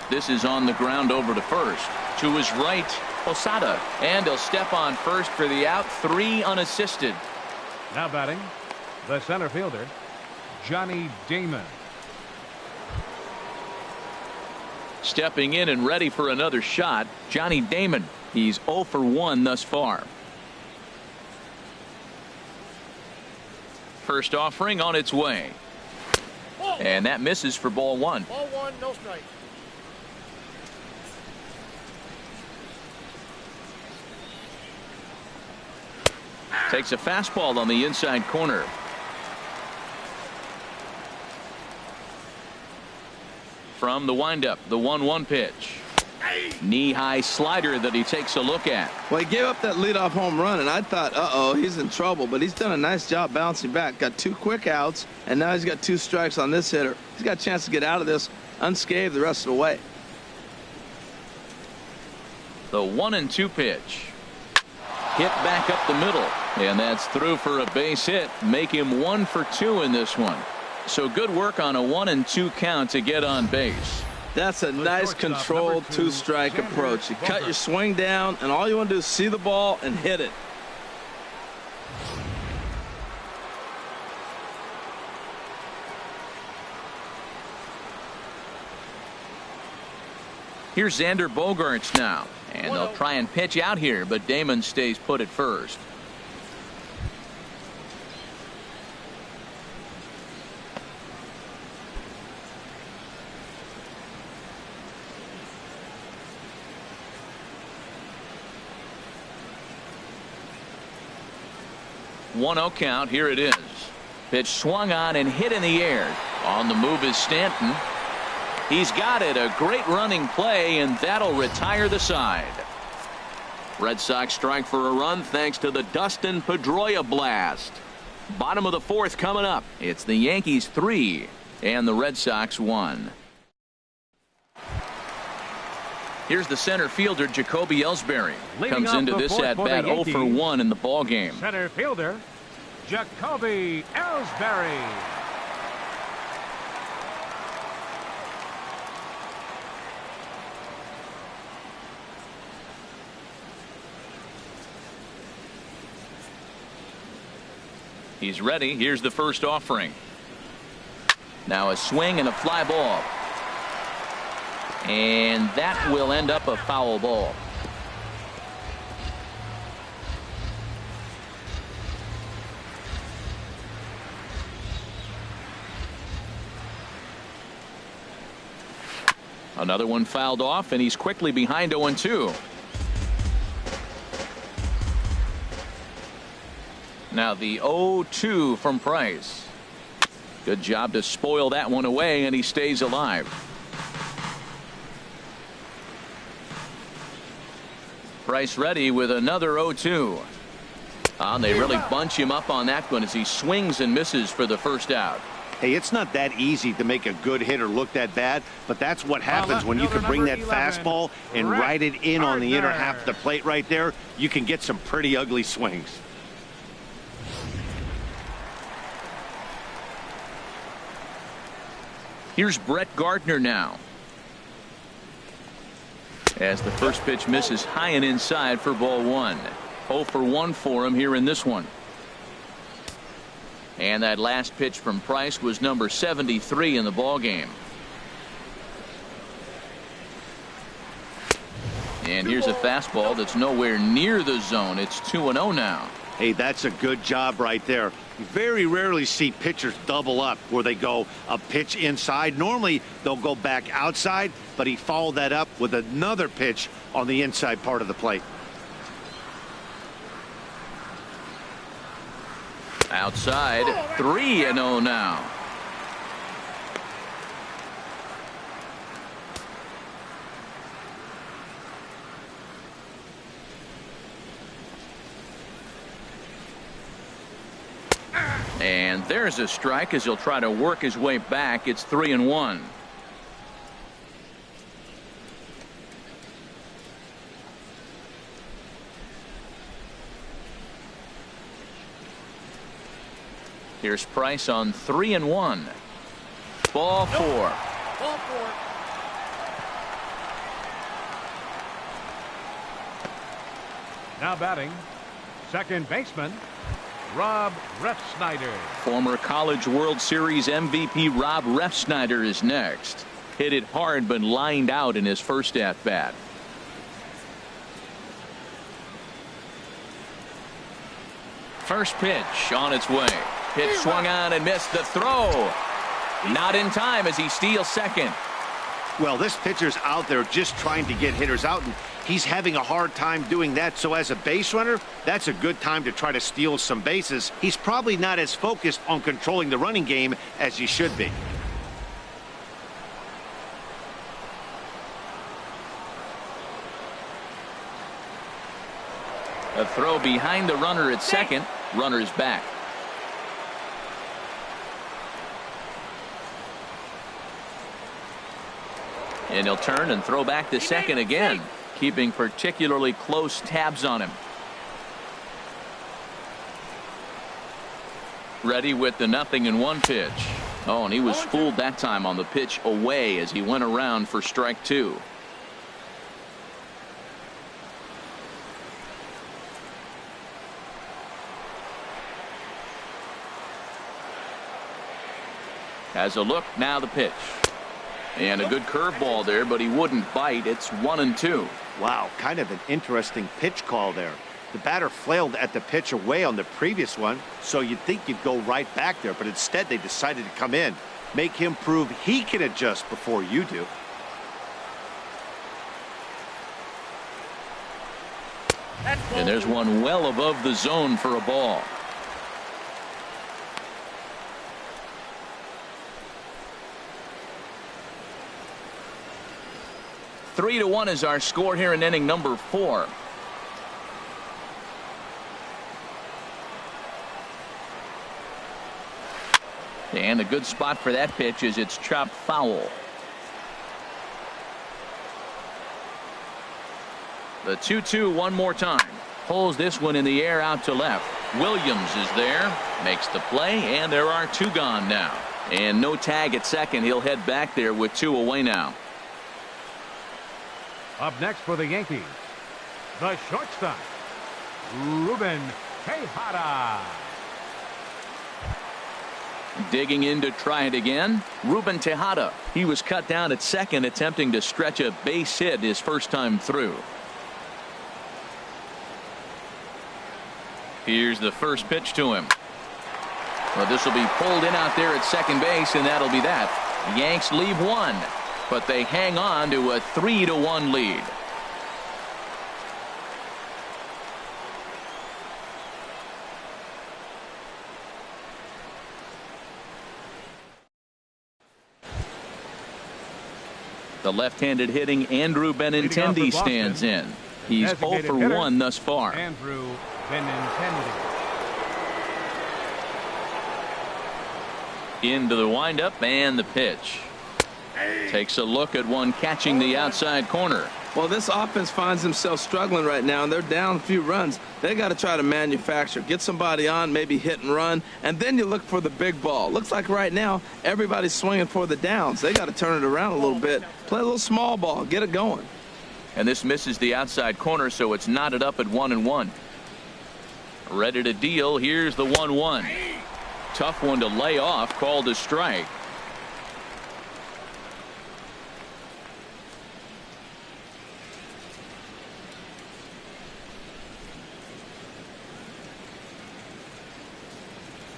This is on the ground over to first. To his right, Posada. And he'll step on first for the out. 3 unassisted. Now batting, the center fielder, Johnny Damon. Stepping in and ready for another shot, Johnny Damon. He's 0 for 1 thus far. First offering on its way. And that misses for ball one. Ball one, no strike. Takes a fastball on the inside corner. From the windup, the 1-1 pitch. Knee-high slider that he takes a look at. Well, he gave up that leadoff home run, and I thought, uh-oh, he's in trouble. But he's done a nice job bouncing back. Got 2 quick outs, and now he's got 2 strikes on this hitter. He's got a chance to get out of this unscathed the rest of the way. The 1-2 pitch. Hit back up the middle, and that's through for a base hit. Make him 1 for 2 in this one. So good work on a 1-2 count to get on base. That's a nice controlled 2-strike approach. You cut your swing down, and all you want to do is see the ball and hit it. Here's Xander Bogaerts now. And they'll try and pitch out here, but Damon stays put at first. One-0 count. Here it is. Pitch swung on and hit in the air. On the move is Stanton. He's got it. A great running play, and that'll retire the side. Red Sox strike for a run thanks to the Dustin Pedroia blast. Bottom of the fourth coming up. It's the Yankees 3 and the Red Sox 1. Here's the center fielder, Jacoby Ellsbury. Comes into this at-bat 0 for 1 in the ball game. Center fielder, Jacoby Ellsbury. He's ready. Here's the first offering. Now a swing and a fly ball. And that will end up a foul ball. Another one fouled off, and he's quickly behind 0-2. Now the 0-2 from Price. Good job to spoil that one away, and he stays alive. Price ready with another 0-2. They really bunch him up on that one as he swings and misses for the first out. Hey, it's not that easy to make a good hitter look that bad, but that's what happens when you can bring that fastball and ride it in on the inner half of the plate right there. You can get some pretty ugly swings. Here's Brett Gardner now. As the first pitch misses high and inside for ball 1. 0 for 1 for him here in this one. And that last pitch from Price was number 73 in the ball game. And here's a fastball that's nowhere near the zone. It's 2-0 now. Hey, that's a good job right there. You very rarely see pitchers double up where they go a pitch inside. Normally they'll go back outside, but he followed that up with another pitch on the inside part of the plate. Outside, 3-0 now. And there's a strike as he'll try to work his way back. It's 3-1. Here's Price on 3-1. Ball 4. Ball 4. Now batting, second baseman, Rob Refsnyder. Former College World Series MVP Rob Refsnyder is next. Hit it hard but lined out in his first at-bat. First pitch on its way. Pitch swung on and missed. The throw. Not in time as he steals second. Well, this pitcher's out there just trying to get hitters out, and he's having a hard time doing that. So as a base runner, that's a good time to try to steal some bases. He's probably not as focused on controlling the running game as he should be. A throw behind the runner at second. Runner's back. And he'll turn and throw back to second again, keeping particularly close tabs on him. Ready with the 0-1 pitch. Oh, and he was fooled that time on the pitch away as he went around for strike 2. Has a look, now the pitch. And a good curveball there, but he wouldn't bite. It's 1-2. Wow, kind of an interesting pitch call there. The batter flailed at the pitch away on the previous one, so you'd think you'd go right back there, but instead they decided to come in, make him prove he can adjust before you do. And there's one well above the zone for a ball. Three to 1 is our score here in inning number 4. And a good spot for that pitch is it's chopped foul. The 2-2 one more time. Pulls this one in the air out to left. Williams is there, makes the play, and there are 2 gone now. And no tag at second. He'll head back there with 2 away now. Up next for the Yankees, the shortstop, Ruben Tejada. Digging in to try it again, Ruben Tejada. He was cut down at second, attempting to stretch a base hit his first time through. Here's the first pitch to him. Well, this will be pulled in out there at second base, and that'll be that. Yanks leave 1, but they hang on to a 3-1 lead. The left-handed hitting Andrew Benintendi stands in. He's 0 for 1 thus far. Andrew Benintendi. Into the windup and the pitch. Takes a look at one catching the outside corner. Well, this offense finds themselves struggling right now, and they're down a few runs. They got to try to manufacture, get somebody on, maybe hit and run, and then you look for the big ball. Looks like right now everybody's swinging for the downs. They got to turn it around a little bit, play a little small ball, get it going. And this misses the outside corner, so it's knotted up at 1-1. Ready to deal. Here's the 1-1. Tough one to lay off, called a strike.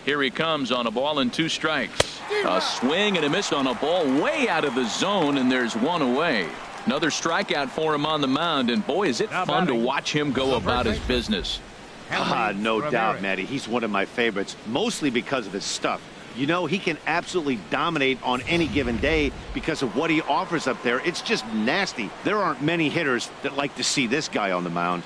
Here he comes on a ball and 2 strikes. A swing and a miss on a ball way out of the zone, and there's 1 away. Another strikeout for him on the mound, and boy, is it fun to watch him go about his business. No doubt, Matty. He's one of my favorites, mostly because of his stuff. You know, he can absolutely dominate on any given day because of what he offers up there. It's just nasty. There aren't many hitters that like to see this guy on the mound.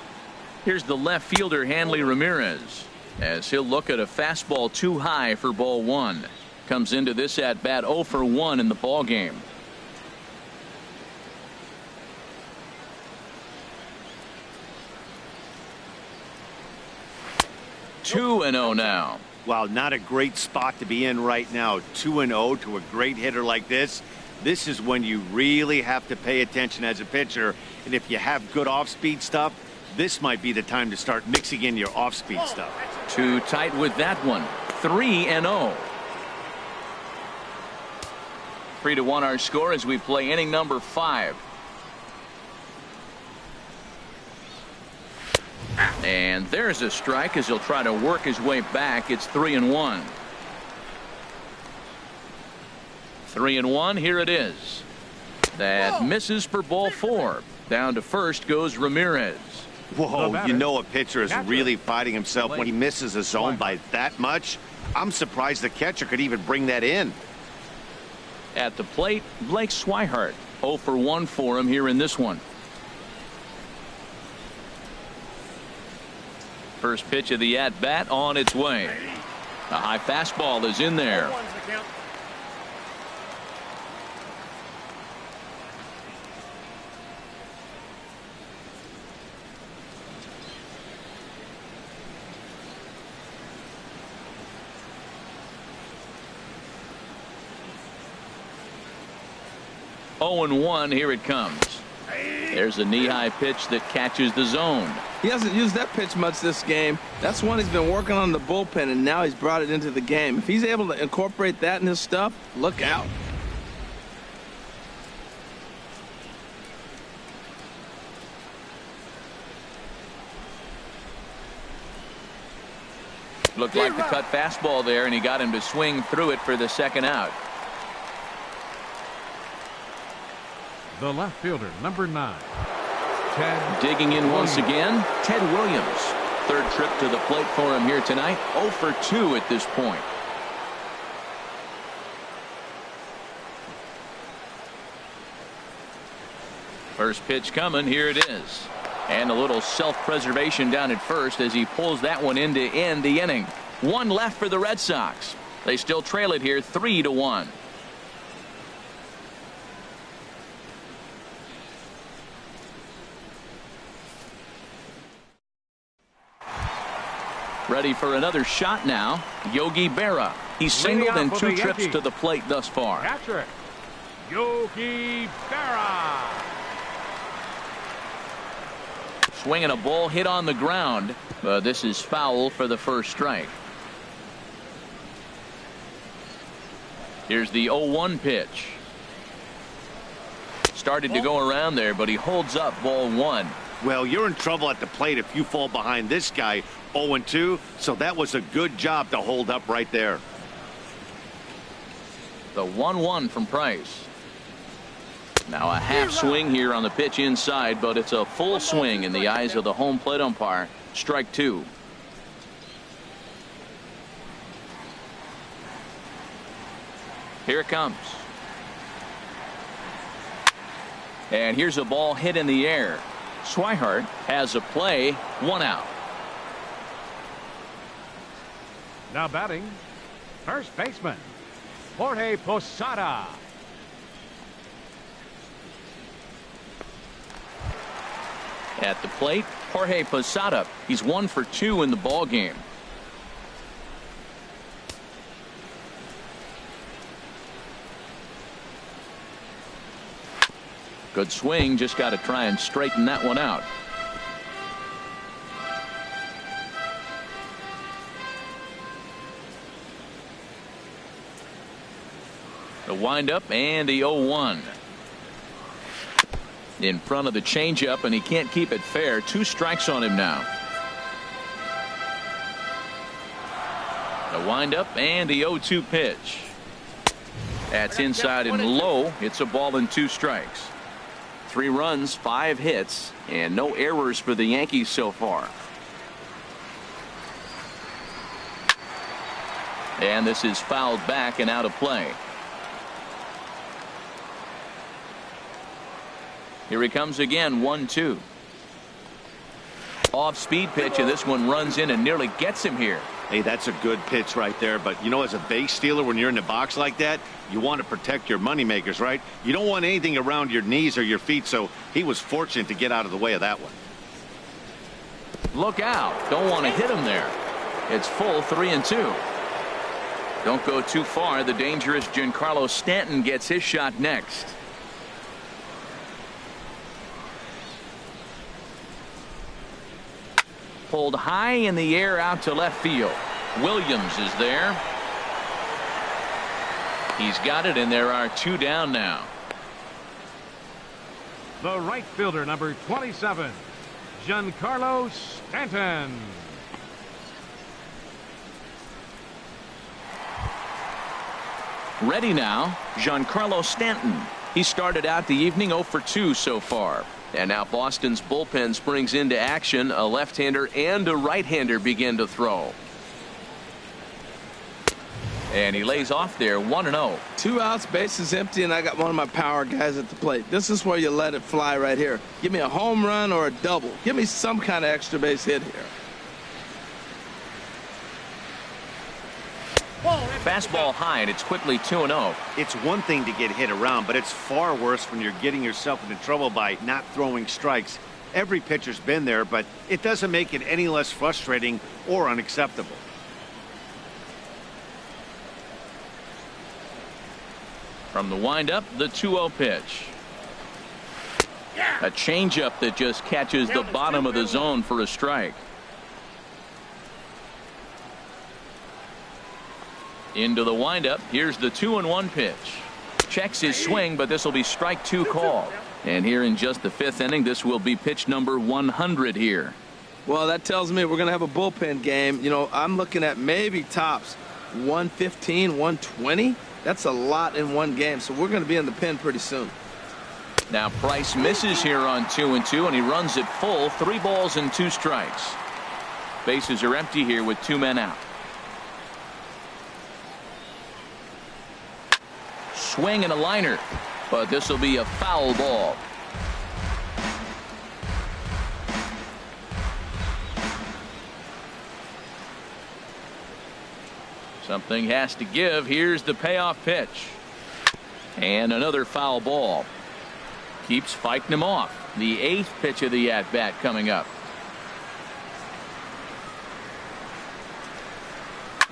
Here's the left fielder, Hanley Ramirez, as he'll look at a fastball too high for ball 1. Comes into this at bat 0 for 1 in the ball game. Two and 0 now. Wow, not a great spot to be in right now. 2-0 to a great hitter like this. This is when you really have to pay attention as a pitcher. And if you have good off-speed stuff, this might be the time to start mixing in your off-speed stuff. Too tight with that one. 3-0. 3-1 our score as we play inning number 5. And there's a strike as he'll try to work his way back. It's 3-1. 3-1. Here it is. That misses for ball 4. Down to first goes Ramirez. Whoa, you know a pitcher is really fighting himself when he misses a zone by that much. I'm surprised the catcher could even bring that in. At the plate, Blake Swihart. 0 for 1 for him here in this one. First pitch of the at-bat on its way. A high fastball is in there. Oh and 1. Here it comes. There's a knee-high pitch that catches the zone. He hasn't used that pitch much this game. That's one he's been working on the bullpen, and now he's brought it into the game. If he's able to incorporate that in his stuff, look out. Looked like the cut fastball there, and he got him to swing through it for the second out. The left fielder, number 9, Ted. Digging in once again, Ted Williams. Third trip to the plate for him here tonight. 0 for 2 at this point. First pitch coming. Here it is. And a little self-preservation down at first as he pulls that one in to end the inning. One left for the Red Sox. They still trail it here 3-1. Ready for another shot now. Yogi Berra. He's singled in 2 trips to the plate thus far. Catcher, Yogi Berra. Swinging a ball hit on the ground. This is foul for the first strike. Here's the 0-1 pitch. Started to go around there, but he holds up ball 1. Well, you're in trouble at the plate if you fall behind this guy 0-2, so that was a good job to hold up right there. The 1-1 from Price. Now a half swing here on the pitch inside, but it's a full swing in the eyes of the home plate umpire. Strike 2. Here it comes. And here's a ball hit in the air. Swihart has a play. 1 out. Now batting, first baseman, Jorge Posada. At the plate, Jorge Posada. He's 1 for 2 in the ball game. Good swing. Just got to try and straighten that one out. The windup and the 0-1. In front of the changeup, and he can't keep it fair. 2 strikes on him now. The windup and the 0-2 pitch. That's inside and low. It's a ball and 2 strikes. 3 runs, 5 hits, and no errors for the Yankees so far. And this is fouled back and out of play. Here he comes again. 1-2. Off speed pitch, and this one runs in and nearly gets him here. Hey, that's a good pitch right there. But you know, as a base stealer, when you're in the box like that, you want to protect your moneymakers, right? You don't want anything around your knees or your feet, so he was fortunate to get out of the way of that one. Look out. Don't want to hit him there. It's full 3-2. Don't go too far. The dangerous Giancarlo Stanton gets his shot next. Pulled high in the air out to left field. Williams is there. He's got it, and there are 2 down now. The right fielder, number 27, Giancarlo Stanton. Ready now, Giancarlo Stanton. He started out the evening 0 for 2 so far. And now Boston's bullpen springs into action. A left-hander and a right-hander begin to throw. And he lays off there. 1-0. 2 outs, bases empty, and I got one of my power guys at the plate. This is where you let it fly right here. Give me a home run or a double. Give me some kind of extra base hit here. Fastball high, and it's quickly 2-0. It's one thing to get hit around, but it's far worse when you're getting yourself into trouble by not throwing strikes. Every pitcher's been there, but it doesn't make it any less frustrating or unacceptable. From the windup, the 2-0 pitch. A changeup that just catches the bottom of the zone for a strike. Into the windup. Here's the 2-1 pitch. Checks his swing, but this will be strike 2 call. And here in just the 5th inning, this will be pitch number 100 here. Well, that tells me we're going to have a bullpen game. You know, I'm looking at maybe tops 115, 120. That's a lot in one game, so we're going to be in the pen pretty soon. Now Price misses here on 2-2, and he runs it full. 3 balls and 2 strikes. Bases are empty here with 2 men out. Swing and a liner, but this will be a foul ball. Something has to give. Here's the payoff pitch. And another foul ball. Keeps fighting him off. The 8th pitch of the at-bat coming up.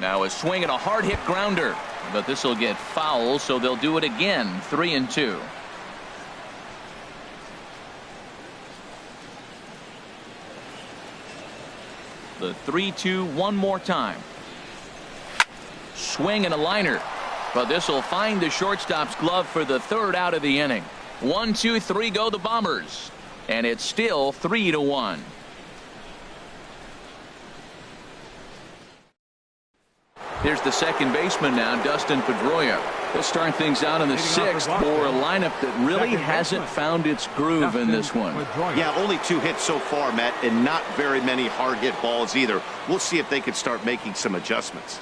Now a swing and a hard hit grounder. But this will get foul, so they'll do it again. 3-2. The 3-2 one more time. Swing and a liner, but this will find the shortstop's glove for the 3rd out of the inning. 1, 2, 3 go the Bombers, and it's still 3-1. Here's the second baseman now, Dustin Pedroia. They'll start things out in the 6th for a lineup that really hasn't found its groove in this one. Yeah, only 2 hits so far, Matt, and not very many hard hit balls either. We'll see if they can start making some adjustments.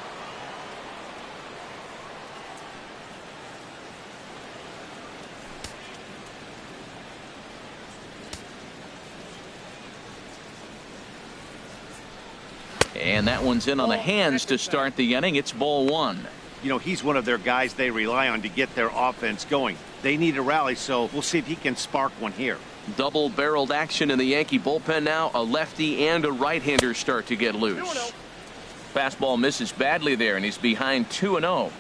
And that one's in on the hands to start the inning. It's ball 1. You know, he's one of their guys they rely on to get their offense going. They need a rally, so we'll see if he can spark one here. Double-barreled action in the Yankee bullpen now. A lefty and a right-hander start to get loose. Fastball misses badly there, and he's behind 2-0.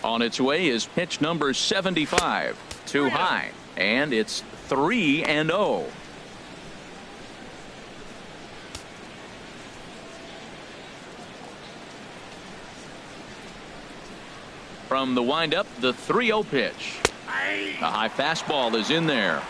On its way is pitch number 75. Too high, and it's 3-0. From the windup, the 3-0 pitch. A high fastball is in there.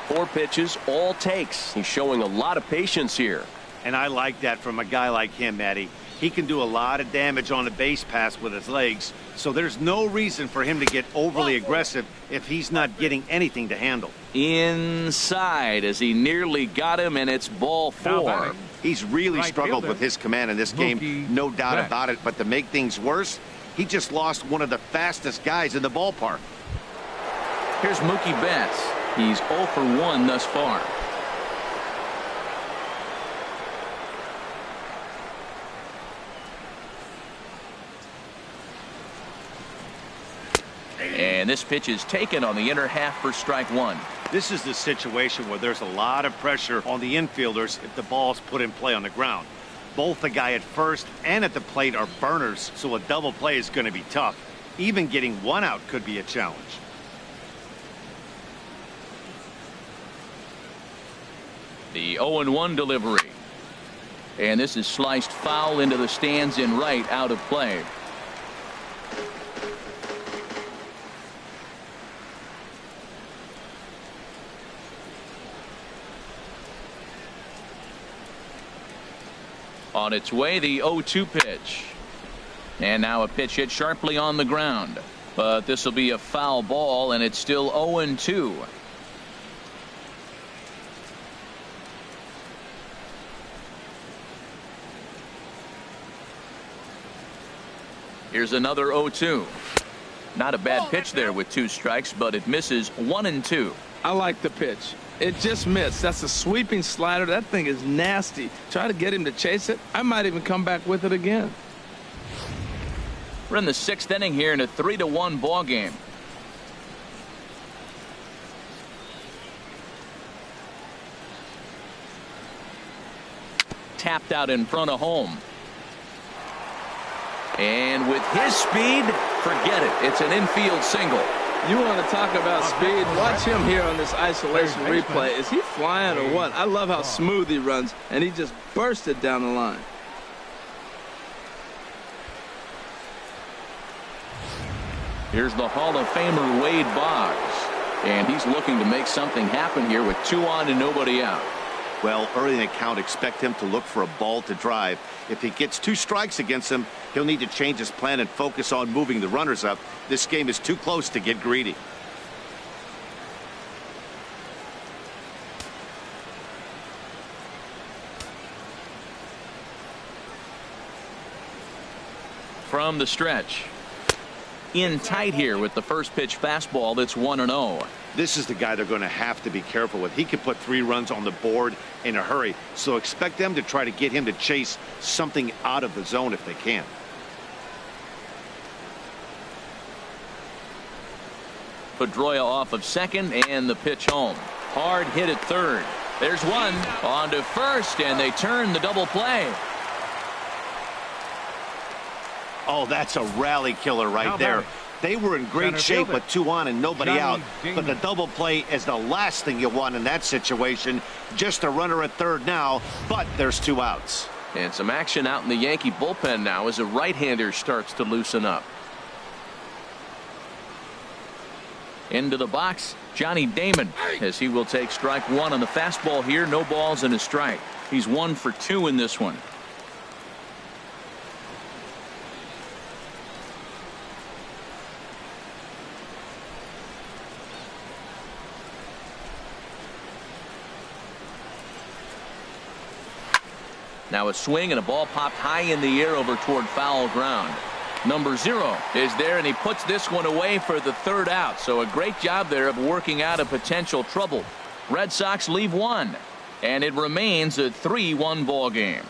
4 pitches, all takes. He's showing a lot of patience here. And I like that from a guy like him, Matty. He can do a lot of damage on a base pass with his legs, so there's no reason for him to get overly aggressive if he's not getting anything to handle. Inside as he nearly got him, and it's ball 4. He's really struggled with his command in this game, no doubt about it, but to make things worse, he just lost one of the fastest guys in the ballpark. Here's Mookie Betts. He's 0 for 1 thus far. And this pitch is taken on the inner half for strike 1. This is the situation where there's a lot of pressure on the infielders if the ball's put in play on the ground. Both the guy at first and at the plate are burners, so a double play is going to be tough. Even getting 1 out could be a challenge. The 0-1 delivery. And this is sliced foul into the stands in right, out of play. On its way, the 0-2 pitch. And now a pitch hit sharply on the ground. But this will be a foul ball, and it's still 0-2. Here's another 0-2. Not a bad pitch there with 2 strikes, but it misses 1-2. I like the pitch. It just missed. That's a sweeping slider. That thing is nasty. Try to get him to chase it. I might even come back with it again. We're in the 6th inning here in a 3-1 ball game. Tapped out in front of home. And with his speed, forget it. It's an infield single. You want to talk about speed? Watch him here on this isolation replay. Is he flying or what? I love how smooth he runs, and he just bursted down the line. Here's the Hall of Famer Wade Boggs. And he's looking to make something happen here with 2 on and nobody out. Well, early in the count, expect him to look for a ball to drive. If he gets 2 strikes against him, he'll need to change his plan and focus on moving the runners up. This game is too close to get greedy. From the stretch. In tight here with the first pitch fastball that's 1-0. This is the guy they're going to have to be careful with. He can put 3 runs on the board in a hurry, so expect them to try to get him to chase something out of the zone if they can. Pedroia off of second and the pitch home. Hard hit at third. There's one on to first, and they turn the double play. Oh, that's a rally killer right there. They were in great shape with 2 on and nobody out. But the double play is the last thing you want in that situation. Just a runner at third now, but there's 2 outs. And some action out in the Yankee bullpen now as a right-hander starts to loosen up. Into the box, Johnny Damon, as he will take strike 1 on the fastball here. No balls and a strike. He's 1 for 2 in this one. Now a swing and a ball popped high in the air over toward foul ground. Number 0 is there, and he puts this one away for the 3rd out. So a great job there of working out a potential trouble. Red Sox leave 1, and it remains a 3-1 ball game.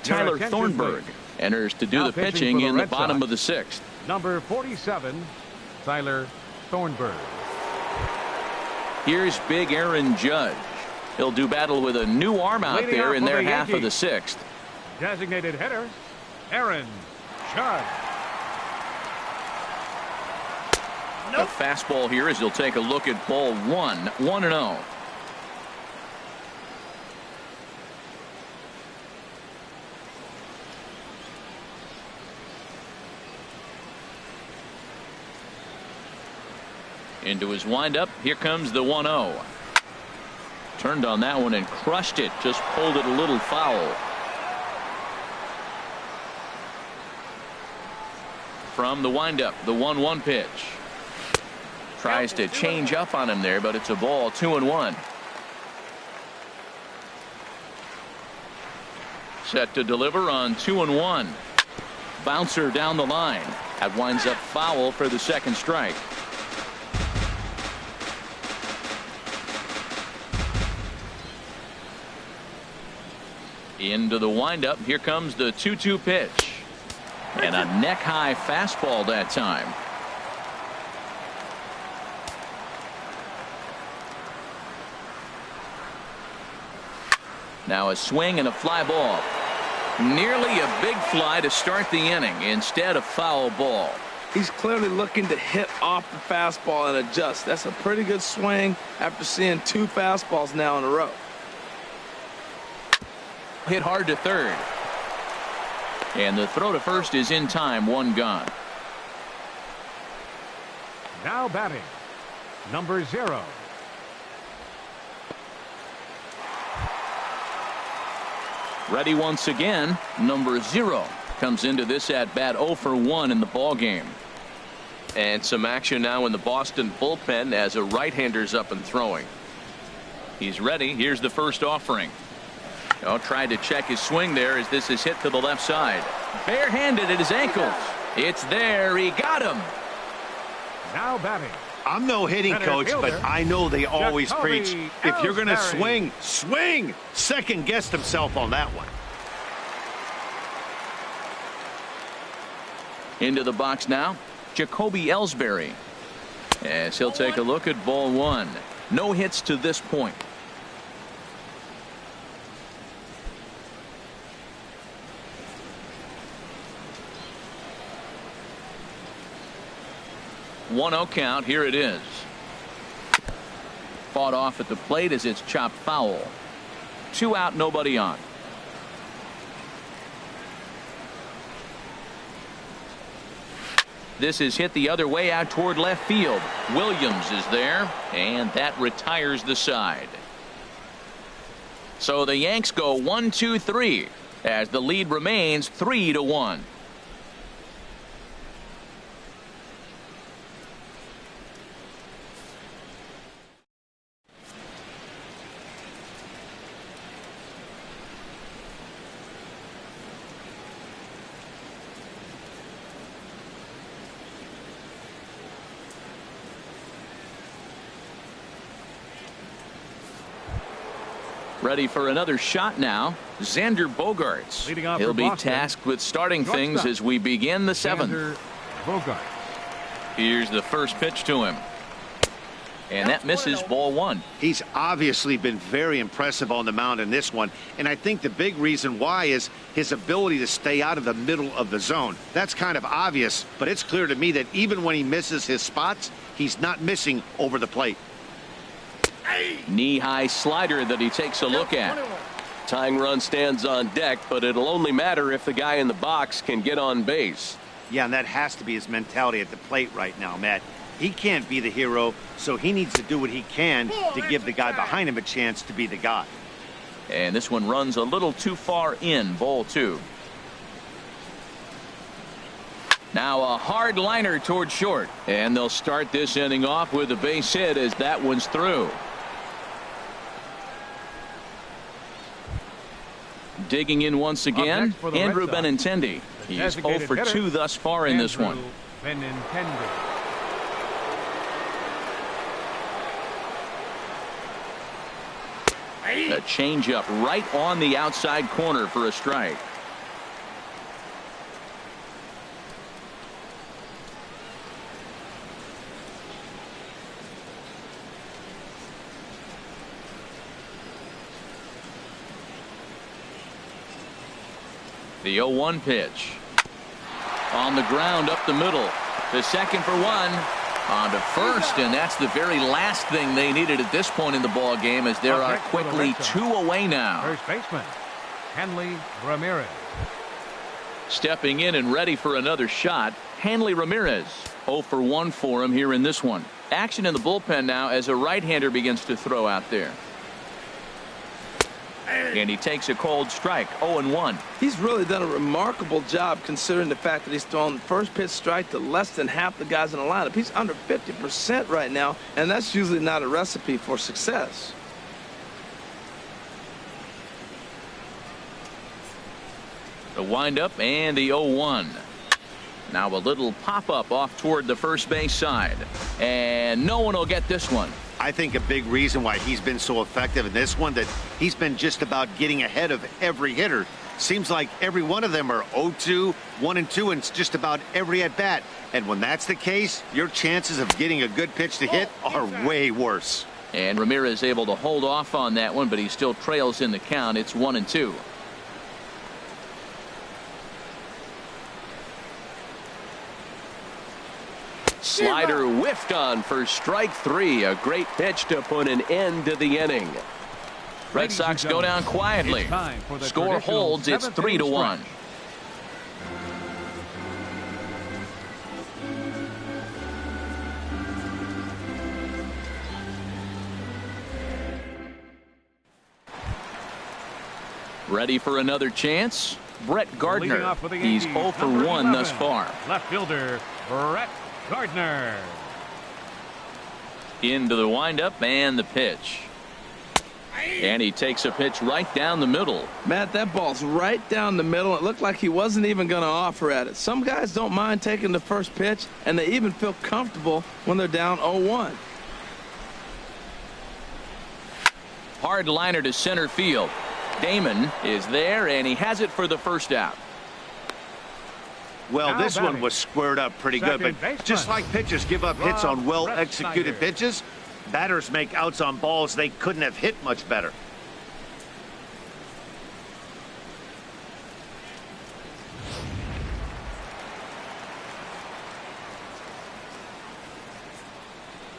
Tyler Thornburg enters to do the pitching in the bottom of the 6th. Number 47, Tyler Thornburg. Here's big Aaron Judge. He'll do battle with a new arm out there in their half of the 6th. Designated hitter, Aaron Judge. A fastball here as he'll take a look at ball 1, 1-0. Into his windup. Here comes the 1-0. Turned on that one and crushed it. Just pulled it a little foul. From the windup, the 1-1 pitch. Tries to change up on him there, but it's a ball. 2-1. Set to deliver on 2-1. Bouncer down the line. That winds up foul for the 2nd strike. Into the windup. Here comes the 2-2 pitch. And a neck-high fastball that time. Now a swing and a fly ball. Nearly a big fly to start the inning. Instead, a foul ball. He's clearly looking to hit off the fastball and adjust. That's a pretty good swing after seeing 2 fastballs now in a row. Hit hard to third. And the throw to first is in time. 1 gone. Now batting, number 0. Ready once again. Number 0 comes into this at bat 0 for 1 in the ball game. And some action now in the Boston bullpen as a right-hander's up and throwing. He's ready. Here's the first offering. Oh, tried to check his swing there as this is hit to the left side. Barehanded at his ankles. It's there. He got him. Now batting. I'm no hitting coach, but I know they always preach, if you're going to swing, swing. Second guessed himself on that one. Into the box now, Jacoby Ellsbury. As he'll take a look at ball 1. No hits to this point. One 0 count. Here it is. Fought off at the plate as it's chopped foul. 2 out, nobody on. This is hit the other way out toward left field. Williams is there, and that retires the side. So the Yanks go 1-2-3 as the lead remains 3-1. Ready for another shot now. Xander Bogaerts. He'll be tasked with starting things as we begin the 7th. Here's the first pitch to him. And that misses, ball 1. He's obviously been very impressive on the mound in this one. And I think the big reason why is his ability to stay out of the middle of the zone. That's kind of obvious, but it's clear to me that even when he misses his spots, he's not missing over the plate. Knee-high slider that he takes a look at. Tying run stands on deck, but it'll only matter if the guy in the box can get on base. Yeah, and that has to be his mentality at the plate right now, Matt. He can't be the hero, so he needs to do what he can to give the guy behind him a chance to be the guy. And this one runs a little too far in, ball 2. Now a hard liner toward short, and they'll start this inning off with a base hit as that one's through. Digging in once again, Andrew Benintendi. He's 0 for 2 thus far in this one. A changeup right on the outside corner for a strike. The 0-1 pitch. On the ground up the middle. The second for 1. On to first, and that's the very last thing they needed at this point in the ball game, as there are quickly 2 away now. First baseman Hanley Ramirez. Stepping in and ready for another shot, Hanley Ramirez. 0 for 1 for him here in this one. Action in the bullpen now as a right-hander begins to throw out there. And he takes a cold strike. 0-1. He's really done a remarkable job considering the fact that he's thrown first pitch strike to less than half the guys in the lineup. He's under 50% right now, and that's usually not a recipe for success. The windup and the 0-1. Now a little pop-up off toward the first base side. And no one will get this one. I think a big reason why he's been so effective in this one, that he's been just about getting ahead of every hitter. Seems like every one of them are 0-2, 1-2, and just about every at-bat. And when that's the case, your chances of getting a good pitch to hit are way worse. And Ramirez able to hold off on that one, but he still trails in the count. It's 1-2. Slider whiffed on for strike 3. A great pitch to put an end to the inning. Red Sox go down quietly. Score holds. It's 3-1. Ready for another chance? Brett Gardner. He's 0 for 1 thus far. Left fielder Brett Gardner. Into the windup and the pitch. And he takes a pitch right down the middle. Matt, that ball's right down the middle. It looked like he wasn't even going to offer at it. Some guys don't mind taking the first pitch, and they even feel comfortable when they're down 0-1. Hard liner to center field. Damon is there, and he has it for the first out. Well, this one was squared up pretty good, but just like pitchers give up hits on well-executed pitches, batters make outs on balls they couldn't have hit much better.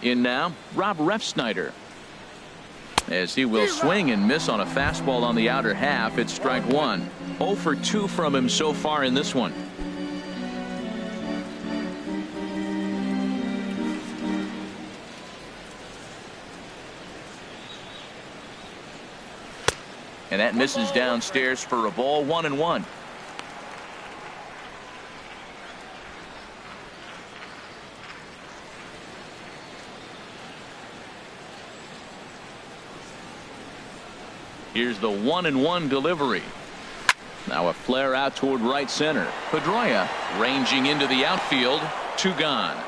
In now, Rob Refsnyder. as he will swing and miss on a fastball on the outer half. It's strike one. 0 for 2 from him so far in this one. And that misses downstairs for a ball. 1-1. Here's the 1-1 delivery. Now a flare out toward right center. Pedroia ranging into the outfield. 2 gone.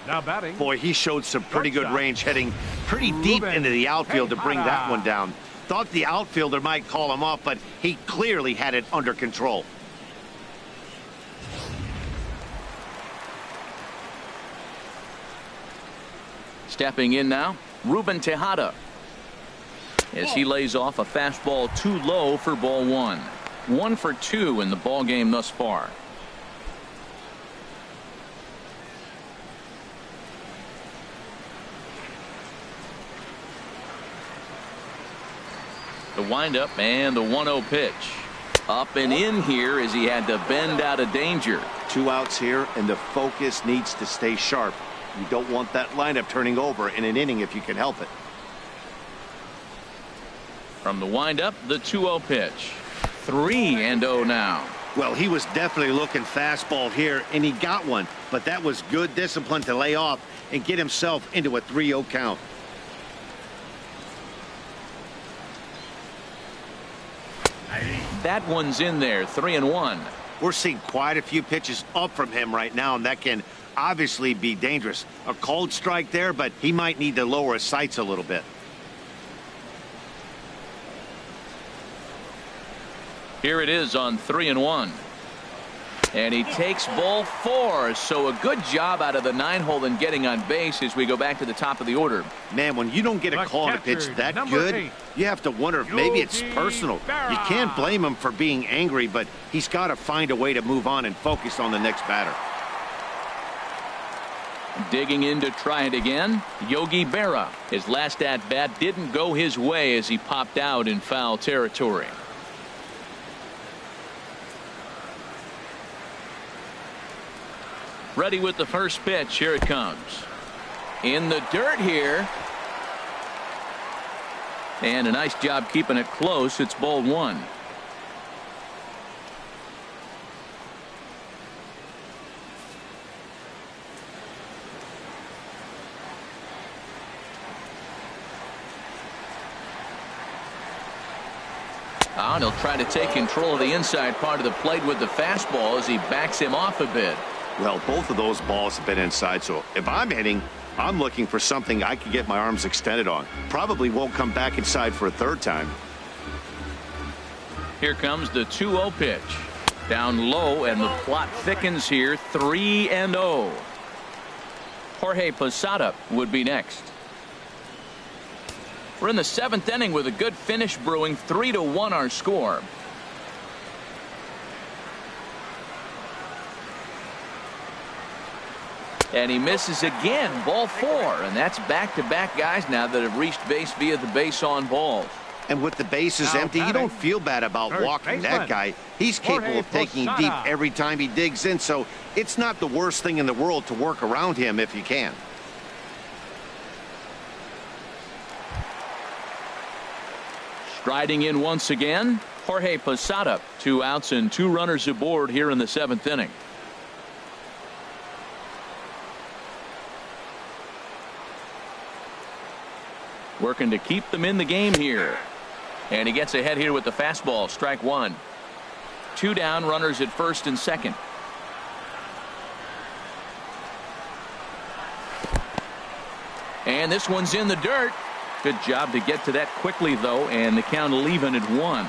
Now batting. Boy, he showed some pretty good range, heading pretty deep into the outfield to bring that one down. Thought the outfielder might call him off, but he clearly had it under control. Stepping in now, Ruben Tejada, as he lays off a fastball too low for ball 1. 1 for 2 in the ball game thus far. The windup and the 1-0 pitch. Up and in here as he had to bend out of danger. 2 outs here, and the focus needs to stay sharp. You don't want that lineup turning over in an inning if you can help it. From the windup, the 2-0 pitch. 3-0 now. Well, he was definitely looking fastball here, and he got one. But that was good discipline to lay off and get himself into a 3-0 count. That one's in there. 3-1. We're seeing quite a few pitches up from him right now, and that can obviously be dangerous. A cold strike there, but he might need to lower his sights a little bit. Here it is on 3-1. And he takes ball 4. So a good job out of the 9-hole in getting on base as we go back to the top of the order. Man, when you don't get a call to pitch that good, 8, you have to wonder if maybe it's personal. You can't blame him for being angry, but he's got to find a way to move on and focus on the next batter. Digging in to try it again, Yogi Berra. His last at bat didn't go his way as he popped out in foul territory. Ready with the first pitch. Here it comes. In the dirt here. And a nice job keeping it close. It's ball 1. And he'll try to take control of the inside part of the plate with the fastball as he backs him off a bit. Well, both of those balls have been inside, so if I'm hitting, I'm looking for something I can get my arms extended on. Probably won't come back inside for a 3rd time. Here comes the 2-0 pitch. Down low, and the plot thickens here. 3-0. Jorge Posada would be next. We're in the 7th inning with a good finish brewing. 3-1 our score. And he misses again. Ball 4. And that's back-to-back guys now that have reached base via the base on balls. And with the bases empty, you don't feel bad about walking that guy. He's capable of taking deep every time he digs in, so it's not the worst thing in the world to work around him if you can. Striding in once again, Jorge Posada. 2 outs and 2 runners aboard here in the 7th inning. Working to keep them in the game here. And he gets ahead here with the fastball. Strike 1. 2 down, runners at first and second. And this one's in the dirt. Good job to get to that quickly, though, and the count even at 1.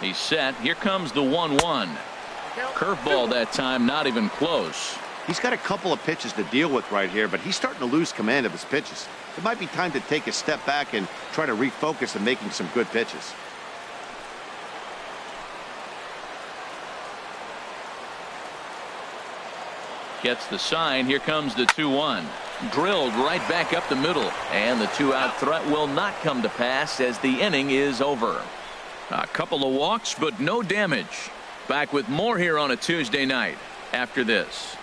He's set. Here comes the 1-1. Curveball that time, not even close. He's got a couple of pitches to deal with right here, but he's starting to lose command of his pitches. It might be time to take a step back and try to refocus on making some good pitches. Gets the sign. Here comes the 2-1. Drilled right back up the middle. And the 2-out threat will not come to pass as the inning is over. A couple of walks, but no damage. Back with more here on a Tuesday night after this.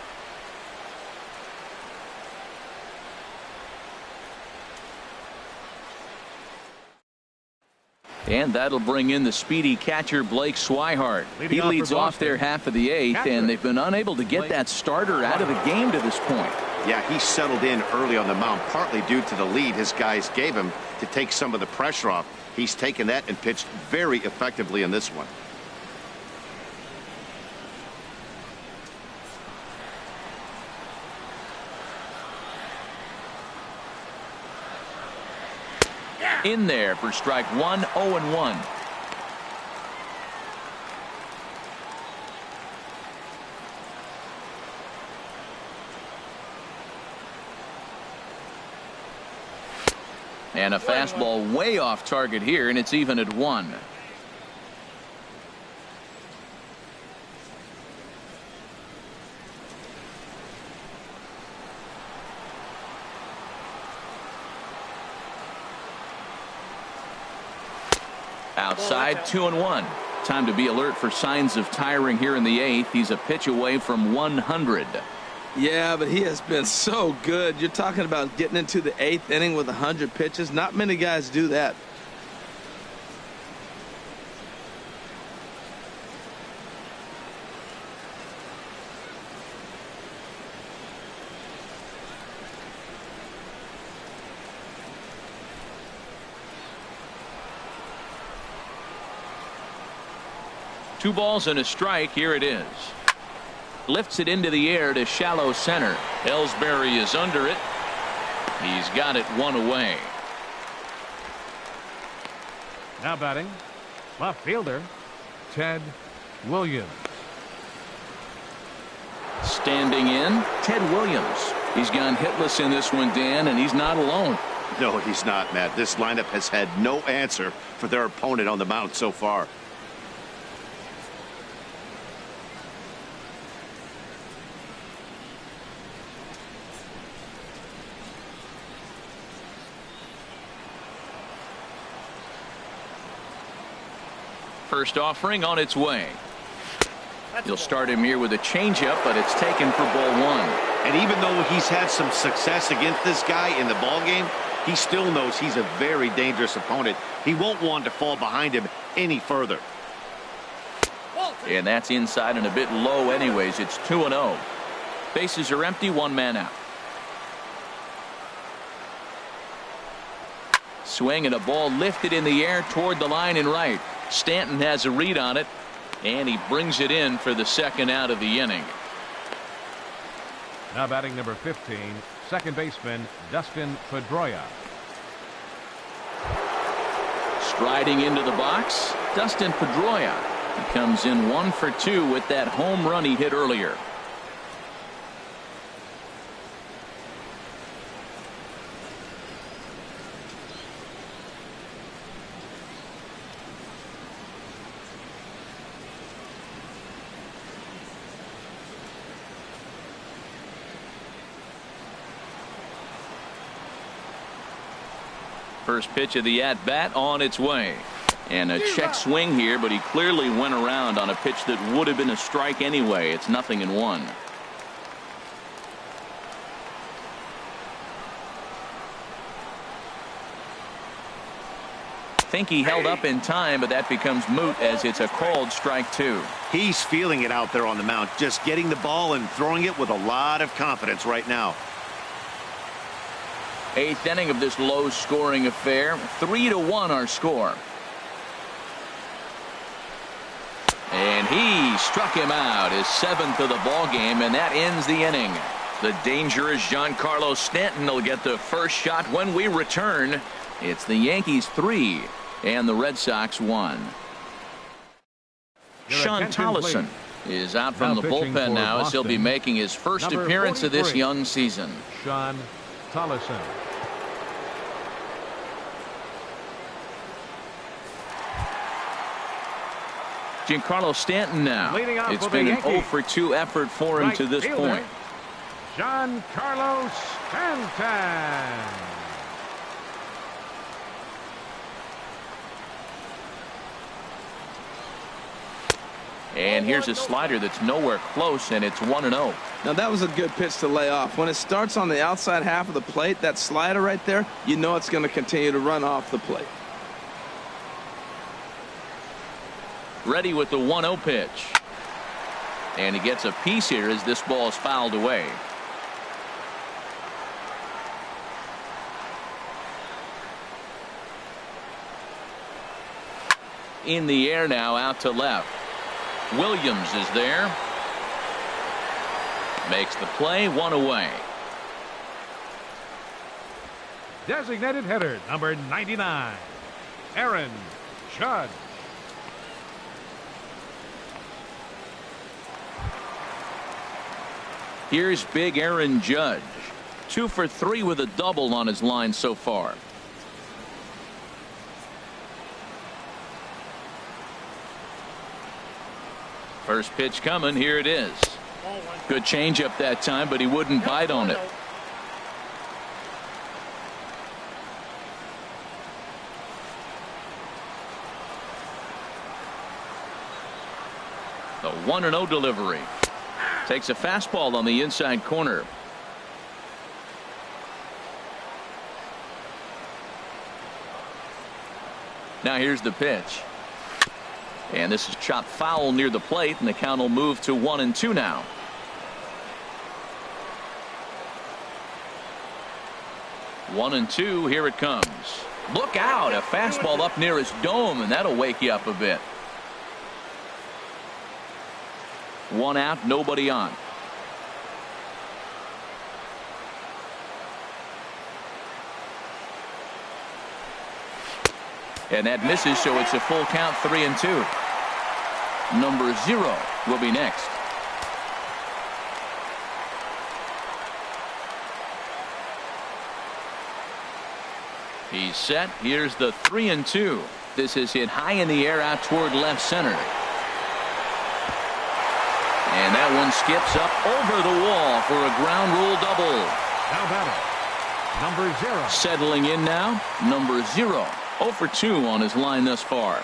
And that'll bring in the speedy catcher Blake Swihart. He leads off their half of the eighth, and they've been unable to get that starter out of the game to this point. Yeah, he settled in early on the mound, partly due to the lead his guys gave him to take some of the pressure off. He's taken that and pitched very effectively in this one. In there for strike one, 0-1. And a fastball way off target here, and it's even at 1. Outside, 2-1. Time to be alert for signs of tiring here in the eighth. He's a pitch away from 100. Yeah, but he has been so good. You're talking about getting into the eighth inning with 100 pitches. Not many guys do that. Two balls and a strike. Here it is. Lifts it into the air to shallow center. Ellsbury is under it. He's got it one away. Now batting, left fielder Ted Williams. Standing in, Ted Williams. He's gone hitless in this one, Dan, and he's not alone. No, he's not, Matt. This lineup has had no answer for their opponent on the mound so far. First offering on its way. You'll start him here with a changeup, but it's taken for ball one. And even though he's had some success against this guy in the ball game, he still knows he's a very dangerous opponent. He won't want to fall behind him any further. And that's inside and a bit low anyways. It's 2-0. Bases are empty, one man out. Swing and a ball lifted in the air toward the line and right. Stanton has a read on it, and he brings it in for the second out of the inning. Now batting number 15, second baseman Dustin Pedroia. Striding into the box, Dustin Pedroia. He comes in 1 for 2 with that home run he hit earlier. First pitch of the at-bat on its way. And a check swing here, but he clearly went around on a pitch that would have been a strike anyway. It's 0-1. Think he held up in time, but that becomes moot as it's a called strike 2. He's feeling it out there on the mound, just getting the ball and throwing it with a lot of confidence right now. Eighth inning of this low-scoring affair. 3-1 our score. And he struck him out, his 7th of the ball game, and that ends the inning. The dangerous Giancarlo Stanton will get the first shot when we return. It's the Yankees 3 and the Red Sox 1. Sean Tollison is out from the bullpen now as he'll be making his first appearance of this young season. Sean Tollison. Giancarlo Stanton now. Leading off It's for been the an Yankees. 0 for 2 effort for him Right to this fielder, point. Giancarlo Stanton. And here's a slider that's nowhere close, and it's 1-0. Now that was a good pitch to lay off. When it starts on the outside half of the plate, that slider right there, you know it's going to continue to run off the plate. Ready with the 1-0 pitch. And he gets a piece here as this ball is fouled away. In the air now, out to left. Williams is there. Makes the play, 1 away. Designated hitter number 99, Aaron Judge. Here's big Aaron Judge. 2 for 3 with a double on his line so far. First pitch coming. Here it is. Good changeup that time, but he wouldn't bite on it. The 1-0 delivery. Takes a fastball on the inside corner. Now here's the pitch. And this is chopped foul near the plate, and the count will move to 1-2 now. One and two, here it comes. Look out, a fastball up near his dome, and that'll wake you up a bit. 1 out, nobody on. And that misses, so it's a full count, 3-2. Number 0 will be next. He's set. Here's the 3-2. This is hit high in the air out toward left center. And that one skips up over the wall for a ground rule double. Now batting, number 0. Settling in now, number 0. 0 for 2 on his line thus far.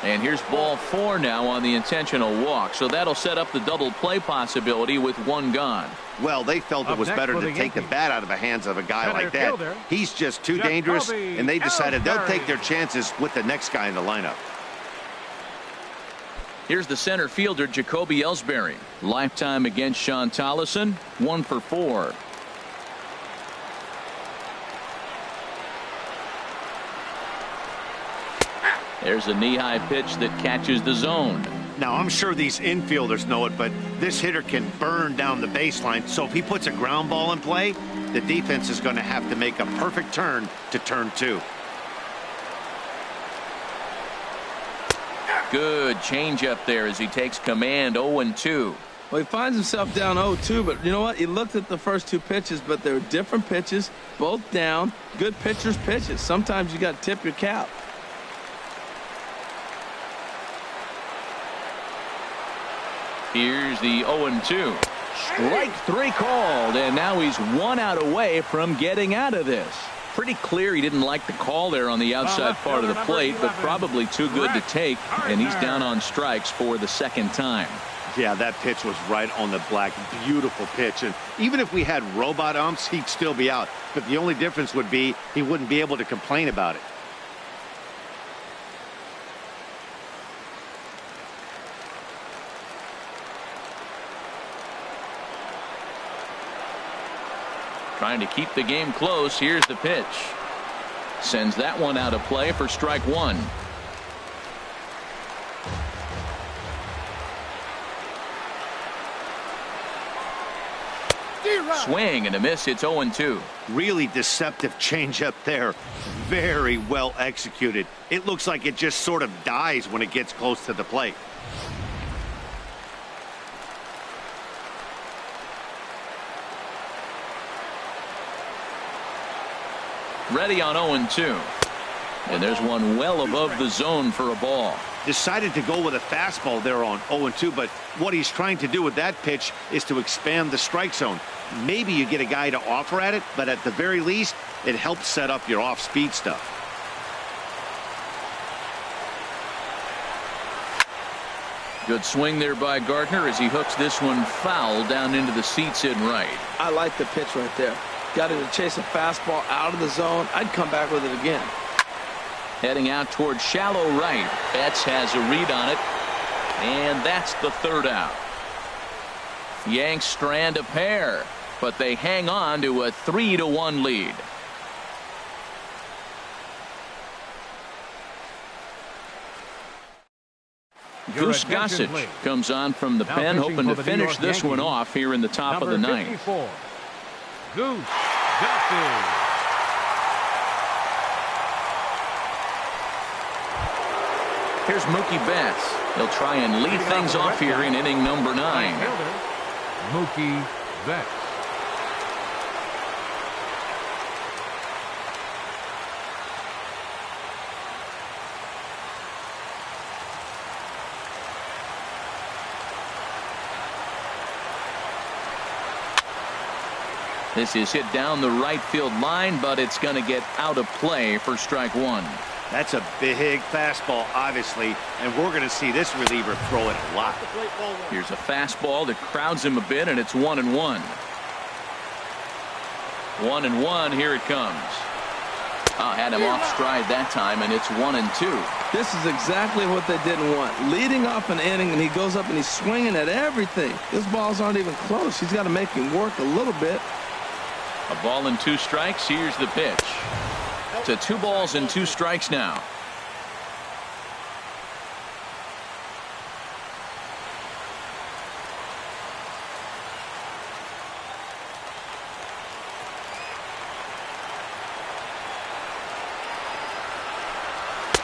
And here's ball 4 now on the intentional walk. So that'll set up the double play possibility with 1 gone. Well, they felt it was better to take the bat out of the hands of a guy like that. He's just too dangerous, and they decided they'll take their chances with the next guy in the lineup. Here's the center fielder, Jacoby Ellsbury. Lifetime against Sean Tollison, 1 for 4. There's a knee-high pitch that catches the zone. Now, I'm sure these infielders know it, but this hitter can burn down the baseline. So if he puts a ground ball in play, the defense is going to have to make a perfect turn to turn 2. Good changeup there as he takes command. 0-2. Well, he finds himself down 0-2, but you know what? He looked at the first 2 pitches, but they were different pitches, both down. Good pitchers' pitches. Sometimes you got to tip your cap. Here's the 0-2. Strike 3 called, and now he's 1 out away from getting out of this. Pretty clear he didn't like the call there on the outside part of the plate, but probably too good to take, and he's down on strikes for the 2nd time. Yeah, that pitch was right on the black. Beautiful pitch. And even if we had robot umps, he'd still be out. But the only difference would be he wouldn't be able to complain about it. Trying to keep the game close. Here's the pitch. Sends that one out of play for strike 1. Swing and a miss. It's 0-2. Really deceptive changeup there. Very well executed. It looks like it just sort of dies when it gets close to the plate. Ready on 0-2. And there's one well above the zone for a ball. Decided to go with a fastball there on 0-2, but what he's trying to do with that pitch is to expand the strike zone. Maybe you get a guy to offer at it, but at the very least, it helps set up your off-speed stuff. Good swing there by Gardner as he hooks this one foul down into the seats in right. I like the pitch right there. Got him to chase a fastball out of the zone. I'd come back with it again. Heading out towards shallow right. Betts has a read on it. And that's the third out. Yanks strand a pair, but they hang on to a 3-1 lead. Goose Gossage comes on from the pen, hoping to finish this one off here in the top of the ninth. 54, Goose Gossage. Here's Mookie Betts. He'll try and lead things off here in inning number 9. Mookie Betts. This is hit down the right field line, but it's going to get out of play for strike one. That's a big fastball, obviously, and we're going to see this reliever throw it a lot. Here's a fastball that crowds him a bit, and it's 1-1. 1-1. Here it comes. Had him off stride that time, and it's 1-2. This is exactly what they didn't want. Leading off an inning, and he goes up and he's swinging at everything. His balls aren't even close. He's got to make him work a little bit. A ball and 2 strikes. Here's the pitch. To 2 balls and 2 strikes now.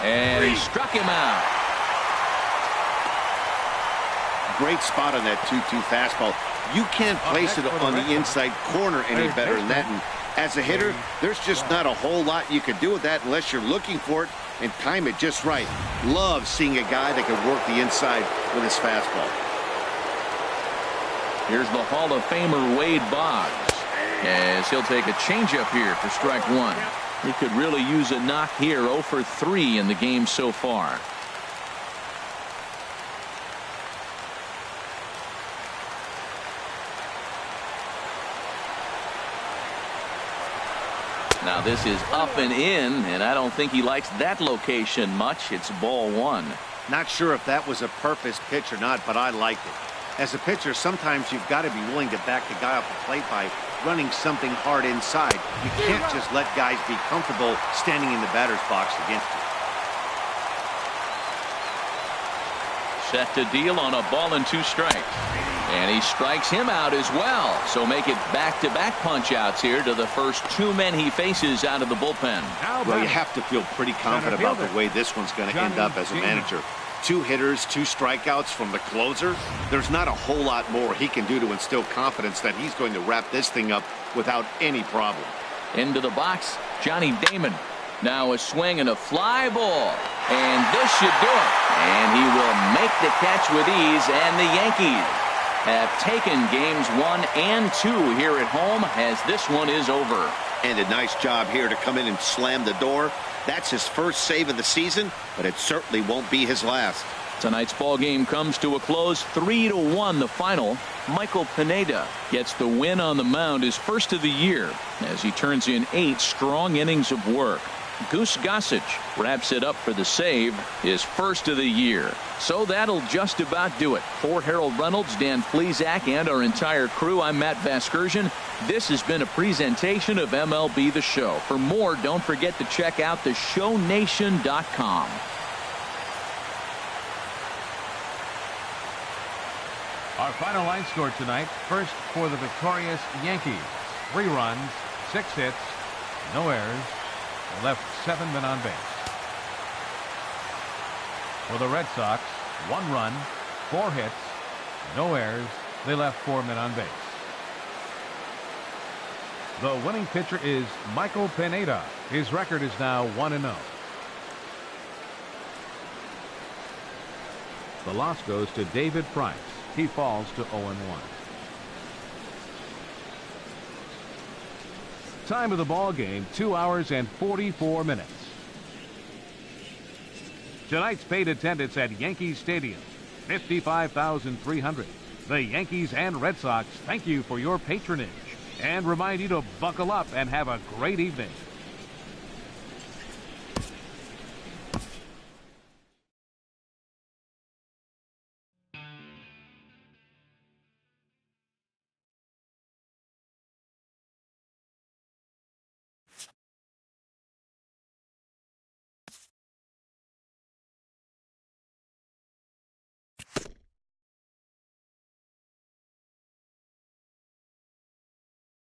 And he struck him out. Great spot on that 2-2 fastball. You can't place it on the inside corner any better than that. And as a hitter, there's just not a whole lot you can do with that unless you're looking for it and time it just right. Love seeing a guy that can work the inside with his fastball. Here's the Hall of Famer Wade Boggs, as he'll take a changeup here for strike one. He could really use a knock here. 0 for 3 in the game so far. Now this is up and in, and I don't think he likes that location much. It's ball 1. Not sure if that was a purpose pitch or not, but I liked it. As a pitcher, sometimes you've got to be willing to back the guy off the plate by running something hard inside. You can't just let guys be comfortable standing in the batter's box against you. Set to deal on a ball and 2 strikes. And he strikes him out as well. So make it back-to-back punch-outs here to the first 2 men he faces out of the bullpen. Well, you have to feel pretty confident about the way this one's going to end up as a manager. 2 hitters, 2 strikeouts from the closer. There's not a whole lot more he can do to instill confidence that he's going to wrap this thing up without any problem. Into the box, Johnny Damon. Now a swing and a fly ball. And this should do it. And he will make the catch with ease, and the Yankees have taken games 1 and 2 here at home, as this one is over. And a nice job here to come in and slam the door. That's his first save of the season, but it certainly won't be his last. Tonight's ball game comes to a close, 3-1 the final. Michael Pineda gets the win on the mound, his first of the year, as he turns in 8 strong innings of work. Goose Gossage wraps it up for the save, his first of the year. So that'll just about do it. For Harold Reynolds, Dan Plesac, and our entire crew, I'm Matt Vasgersian. This has been a presentation of MLB The Show. For more, don't forget to check out theshownation.com. Our final line score tonight. First for the victorious Yankees. 3 runs, 6 hits, no errors, left 7 men on base. For the Red Sox, 1 run, 4 hits, no errors, they left 4 men on base. The winning pitcher is Michael Pineda. His record is now 1-0. The loss goes to David Price. He falls to 0-1. Time of the ball game, 2 hours and 44 minutes. Tonight's paid attendance at Yankee Stadium, 55,300. The Yankees and Red Sox thank you for your patronage and remind you to buckle up and have a great evening.